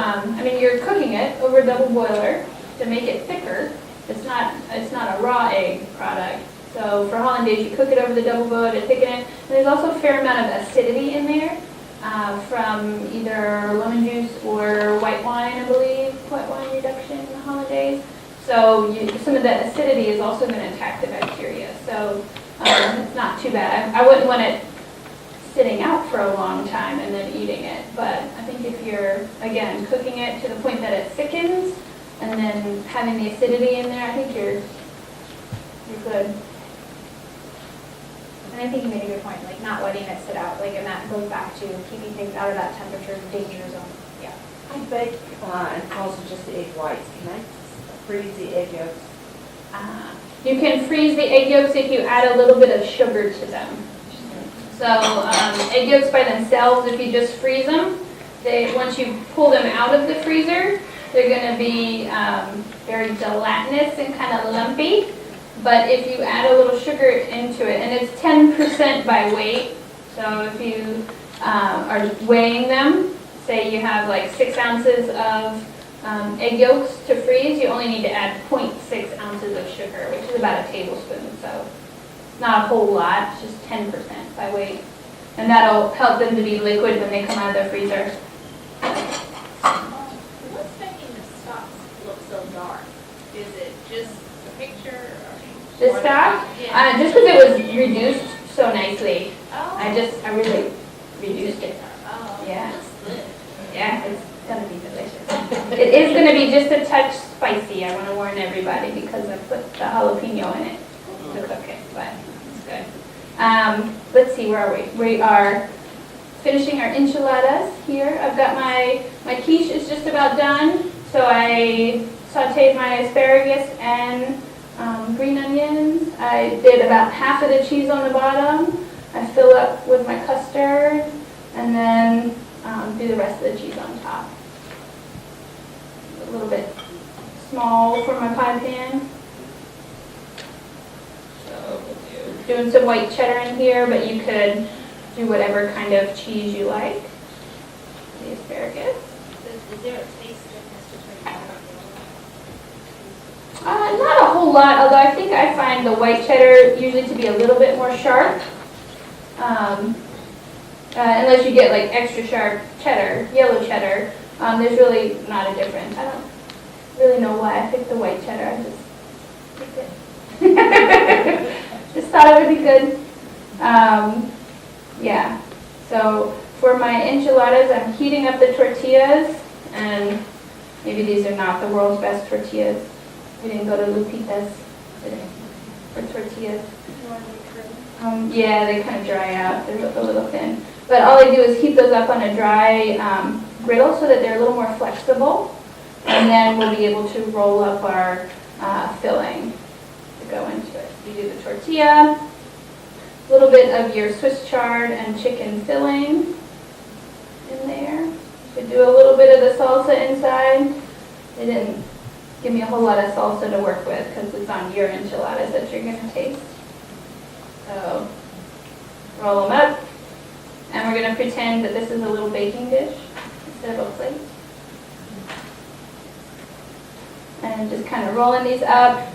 Speaker 2: you're cooking it over a double boiler to make it thicker. It's not a raw egg product. So for hollandaise, you cook it over the double boiler to thicken it. And there's also a fair amount of acidity in there from either lemon juice or white wine, I believe, white wine reduction in the hollandaise. So some of that acidity is also going to attack the bacteria. So it's not too bad. I wouldn't want it sitting out for a long time and then eating it. But I think if you're, again, cooking it to the point that it thickens and then having the acidity in there, I think you're good.
Speaker 4: And I think you made a good point, like not letting it sit out, like, and that goes back to keeping things out of that temperature danger zone. Yeah.
Speaker 3: I bake and also just the egg whites. Can I freeze the egg yolks?
Speaker 2: You can freeze the egg yolks if you add a little bit of sugar to them. So egg yolks by themselves, if you just freeze them, once you pull them out of the freezer, they're going to be very gelatinous and kind of lumpy. But if you add a little sugar into it, and it's 10% by weight, so if you are weighing them, say you have like 6 ounces of egg yolks to freeze, you only need to add 0.6 ounces of sugar, which is about a tablespoon. So it's not a whole lot, it's just 10% by weight. And that'll help them to be liquid when they come out of the freezer.
Speaker 5: What's making the stocks look so dark? Is it just the picture?
Speaker 2: This stock,
Speaker 5: Yeah.
Speaker 2: just because it was reduced so nicely,
Speaker 5: Oh.
Speaker 2: I really reduced it.
Speaker 5: Oh.
Speaker 2: Yeah.
Speaker 5: That's good.
Speaker 2: Yeah, it's gonna be delicious. It is gonna be just a touch spicy, I wanna warn everybody, because I put the jalapeno in it to cook it, but it's good. Let's see, where are we? We are finishing our enchiladas here. I've got my quiche is just about done, so I sauteed my asparagus and green onions. I did about half of the cheese on the bottom. I fill up with my custard, and then do the rest of the cheese on top. A little bit small for my pie pan. So doing some white cheddar in here, but you could do whatever kind of cheese you like. asparagus.
Speaker 5: Is there a taste difference between white and
Speaker 2: Not a whole lot, although I think I find the white cheddar usually to be a little bit more sharp. Unless you get like extra sharp cheddar, yellow cheddar, there's really not a difference. I don't really know why I picked the white cheddar. I just picked it. Just thought it would be good. Yeah. So for my enchiladas, I'm heating up the tortillas, and maybe these are not the world's best tortillas. We didn't go to Lupita's today for tortillas. Yeah, they kind of dry out. They're a little thin. But all I do is heat those up on a dry griddle so that they're a little more flexible. And then we'll be able to roll up our filling to go into it. You do the tortilla, a little bit of your Swiss chard and chicken filling in there. You do a little bit of the salsa inside. They didn't give me a whole lot of salsa to work with because it's on your enchiladas that you're going to taste. So roll them up. And we're going to pretend that this is a little baking dish instead of a plate. And just kind of rolling these up.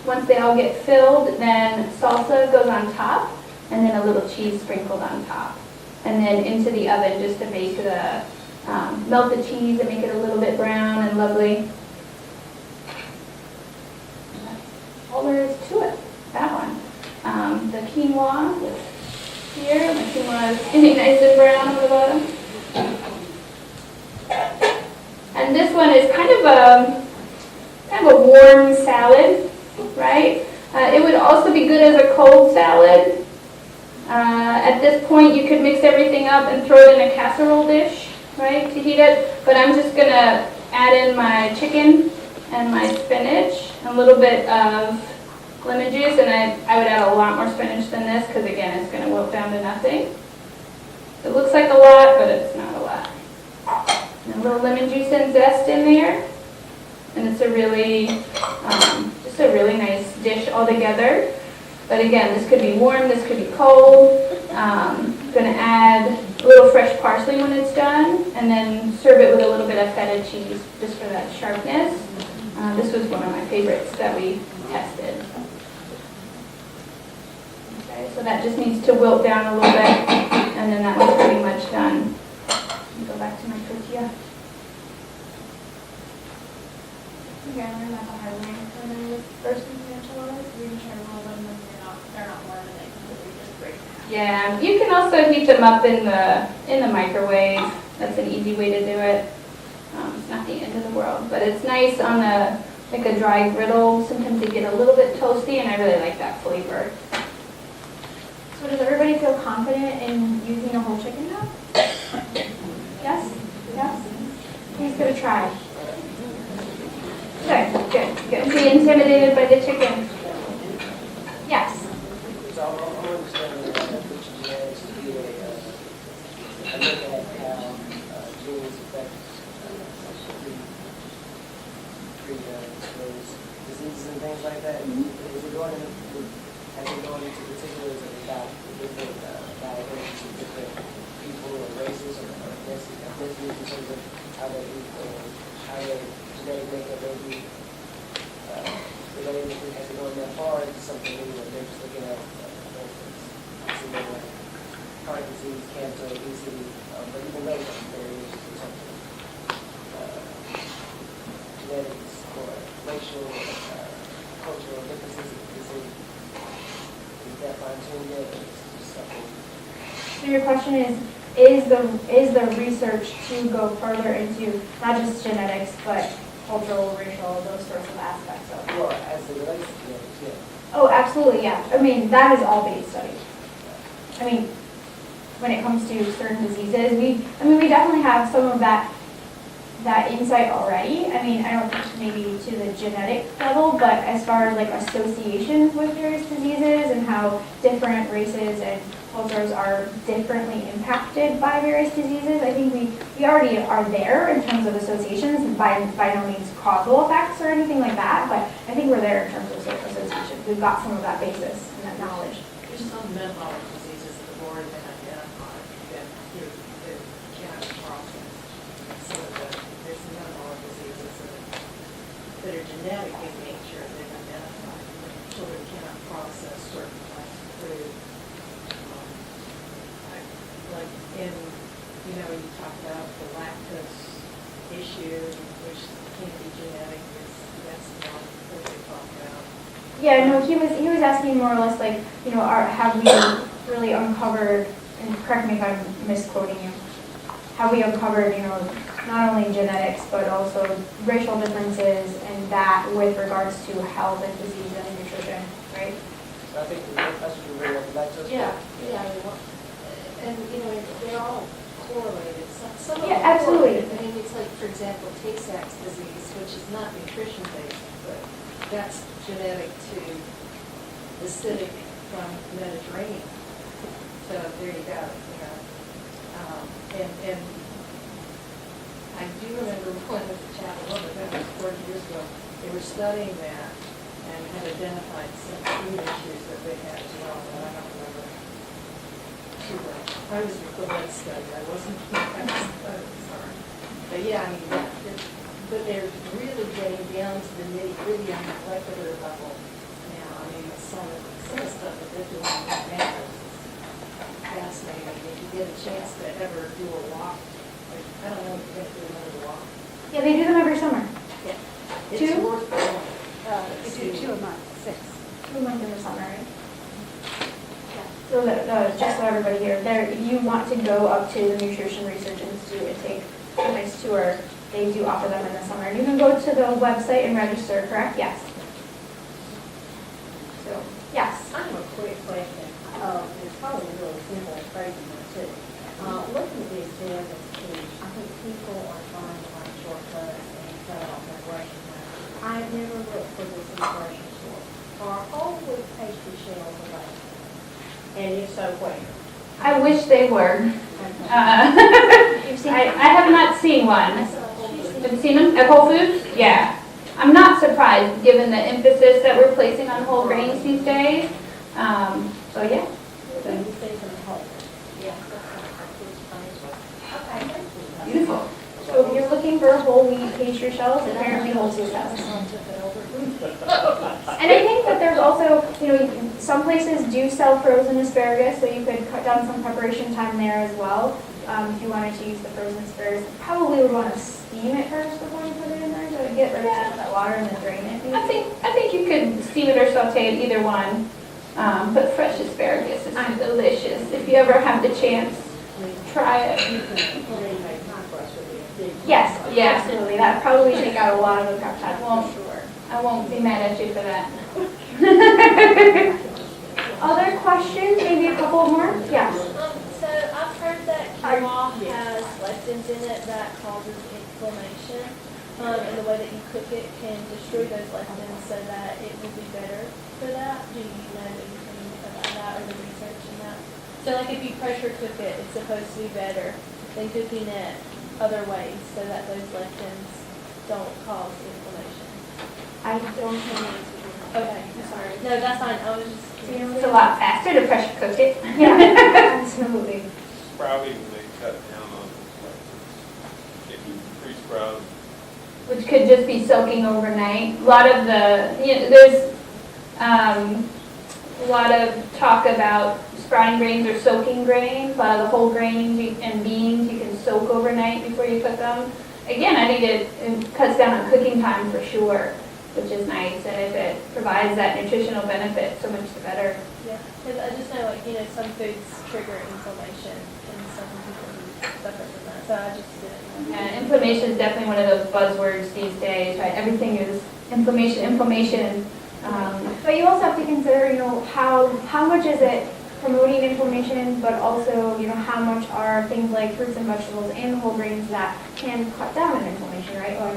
Speaker 2: Once they all get filled, then salsa goes on top, and then a little cheese sprinkled on top. And then into the oven just to bake the, melt the cheese and make it a little bit brown and lovely. That's all there is to it, that one. The quinoa is here. The quinoa is getting nice and brown on the bottom. And this one is kind of a warm salad, right? It would also be good as a cold salad. At this point, you could mix everything up and throw it in a casserole dish, right, to heat it. But I'm just going to add in my chicken and my spinach, a little bit of lemon juice, and I would add a lot more spinach than this because, again, it's going to wilt down to nothing. It looks like a lot, but it's not a lot. And a little lemon juice and zest in there. And it's a really, just a really nice dish altogether. But again, this could be warm, this could be cold. Going to add a little fresh parsley when it's done, and then serve it with a little bit of feta cheese just for that sharpness. This was one of my favorites that we tested. Okay, so that just needs to wilt down a little bit, and then that one's pretty much done. Go back to my tortilla.
Speaker 4: Yeah, I learned that the hard way when I was first making enchiladas. We try to roll them when they're not warm and they completely just break down.
Speaker 2: Yeah, you can also heat them up in the microwave. That's an easy way to do it. It's not the end of the world, but it's nice on like a dry griddle. Sometimes they get a little bit toasty, and I really like that flavor.
Speaker 4: So does everybody feel confident in using a whole chicken now? Yes? Yes? Who's going to try? Good.
Speaker 2: Be intimidated by the chicken.
Speaker 4: Yes.
Speaker 3: So I'm understanding that the genetics to be I look at how genes affect predisposed diseases and things like that. Is it going into, has it going into particulars about different diabetes of different people or races or ethnicities in terms of how they eat or how their genetic makeup may be related? Has it gone that far into something new that they're just looking at, for instance, something like heart disease, cancer, obesity, but even those variations in terms of genetics or racial, cultural differences? Is that fine-tuned yet, or is it just something?
Speaker 4: So your question is the research to go further into not just genetics, but cultural, racial, those sorts of aspects of it?
Speaker 3: Well, as it relates to genetics, yeah.
Speaker 4: Oh, absolutely, yeah. I mean, that is all being studied. I mean, when it comes to certain diseases, we definitely have some of that insight already. I mean, I don't think maybe to the genetic level, but as far as like associations with various diseases and how different races and cultures are differently impacted by various diseases, I think we already are there in terms of associations, by no means causal effects or anything like that, but I think we're there in terms of associations. We've got some of that basis and that knowledge.
Speaker 10: There's some metabolic diseases that have already been identified that through the genetic process. some of the, there's some metabolic diseases that are genetic in nature that identify that children cannot process certain kinds of food. Like in, you know, you talk about the lactose issue, which can be genetic, that's not what they talk about.
Speaker 4: Yeah, no, he was asking more or less like, you know, have we really uncovered, and correct me if I'm misquoting you, have we uncovered, you know, not only genetics, but also racial differences and that with regards to health and disease and nutrition, right?
Speaker 3: So I think that's what you really want, lactose.
Speaker 10: Yeah, I mean, and, you know, they're all correlated. Some of
Speaker 4: Yeah,
Speaker 10: them are
Speaker 4: absolutely.
Speaker 10: correlated. I mean, it's like, for example, Tay-Sachs disease, which is not nutrition-based, but that's genetic to acidic from Mediterranean. So there you go, you know. And I do remember when I was at Chapel Hill, but that was 40 years ago, they were studying that and had identified some food issues that they had as well, but I don't remember too well. I was the equivalent study, I wasn't, sorry. But yeah, I mean, but they're really getting down to the nitty-gritty on the molecular level now. I mean, some of the stuff that they're doing now is fascinating. If you get a chance to ever do a walk, like, I don't know if you're going to do another walk.
Speaker 4: Yeah, they do them every summer.
Speaker 10: Yeah. It's
Speaker 4: Two?
Speaker 10: worth going.
Speaker 11: We do 2 a month, 6.
Speaker 4: 2 months in the summer, right? So that, just so everybody here, there, if you want to go up to the Nutrition Research Institute and take a nice tour, they do offer them in the summer. You can go to the website and register, correct? Yes. So, yes.
Speaker 10: I have a quick question. It's probably really simple and crazy one too. Looking at these genetic foods, I think people are trying to find shortcuts and cut off preparation time. I've never looked for this in the grocery store. Are whole wheat pastry shells available? And if so, where?
Speaker 2: I wish they were.
Speaker 10: Okay.
Speaker 2: I have not seen one. Have you seen them at Whole Foods? Yeah. I'm not surprised, given the emphasis that we're placing on whole grains these days. So yeah.
Speaker 10: So you think of whole? Yeah. Okay, thank you.
Speaker 2: Beautiful.
Speaker 4: So if you're looking for whole wheat pastry shells, apparently Whole Foods has them. And I think that there's also, you know, some places do sell frozen asparagus, so you could cut down some preparation time there as well. If you wanted to use the frozen asparagus, probably would want to steam it first before you put it in there to get rid of some of that water and then drain it.
Speaker 2: I think you could steam it or saute it, either one. But fresh asparagus is delicious. If you ever have the chance, try it. Yes, yeah, absolutely. That probably take out a lot of the prep time. I won't be mad at you for that. Other questions? Maybe a couple more? Yes.
Speaker 5: So I've heard that quinoa has lectins in it that causes inflammation, and the way that you cook it can destroy those lectins so that it will be better for that. Do you know anything about that or the research in that? So like if you pressure cook it, it's supposed to be better than cooking it other ways so that those lectins don't cause inflammation.
Speaker 4: I don't know.
Speaker 5: Okay, I'm sorry. No, that's fine. I was just curious.
Speaker 2: It's a lot faster to pressure cook it.
Speaker 4: Yeah, absolutely.
Speaker 9: Sprouting, they cut down on, like, if you pre-sprout.
Speaker 2: Which could just be soaking overnight. A lot of there's a lot of talk about sprouting grains or soaking grains. A lot of the whole grains and beans you can soak overnight before you cook them. Again, I think it cuts down on cooking time for sure, which is nice. And if it provides that nutritional benefit, so much the better.
Speaker 5: Yeah, because I just know, like, you know, some foods trigger inflammation and some people suffer from that. So I just didn't know.
Speaker 2: And inflammation is definitely one of those buzzwords these days, right? Everything is inflammation.
Speaker 4: But you also have to consider, you know, how much is it promoting inflammation, but also, you know, how much are things like fruits and vegetables and whole grains that can cut down on inflammation, right? Or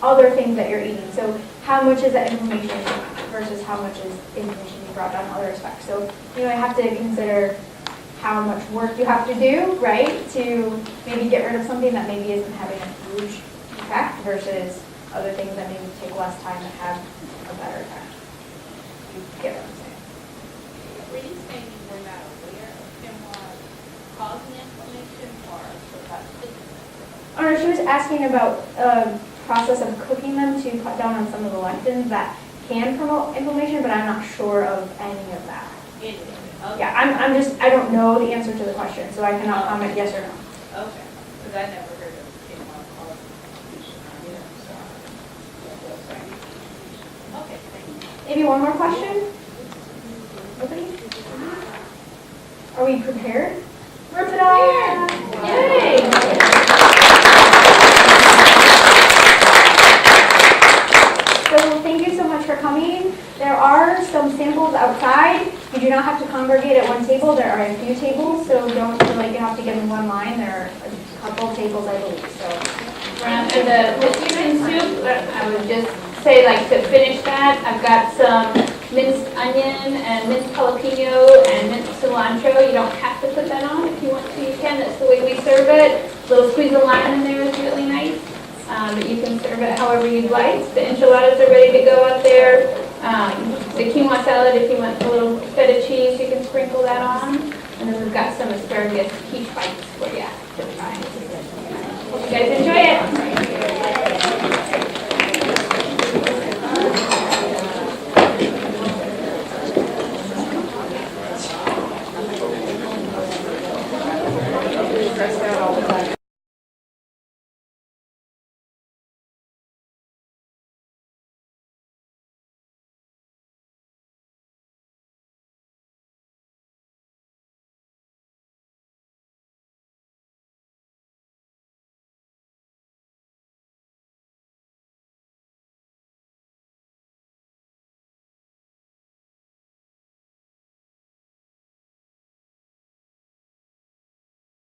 Speaker 4: other things that you're eating. So how much is that inflammation versus how much is inflammation being brought down in other respects? So, you know, I have to consider how much work you have to do, right, to maybe get rid of something that maybe isn't having a huge effect versus other things that maybe take less time and have a better effect. You get what I'm saying?
Speaker 5: Were you saying you were not aware of quinoa causing inflammation or perhaps
Speaker 4: Or she was asking about process of cooking them to cut down on some of the lectins that can promote inflammation, but I'm not sure of any of that. Yeah, I don't know the answer to the question, so I cannot comment yes or no.
Speaker 5: Okay, because I never heard of quinoa cause Okay, thank you.
Speaker 4: Maybe one more question? Nobody? Are we prepared? We're prepared! Yay! So thank you so much for coming. There are some samples outside. You do not have to congregate at one table. There are a few tables, so don't feel like you have to get in one line. There are a couple tables, I believe. So,
Speaker 2: And the chicken soup, I would just say, like, to finish that, I've got some minced onion and minced jalapeno and minced cilantro. You don't have to put that on. If you want to, you can. That's the way we serve it. A little squeeze of lime in there is really nice. But you can serve it however you'd like. The enchiladas are ready to go out there. The quinoa salad, if you want a little feta cheese, you can sprinkle that on. And then we've got some asparagus quiche bites for you to try. Hope you guys enjoy it.
Speaker 3: Stressed out.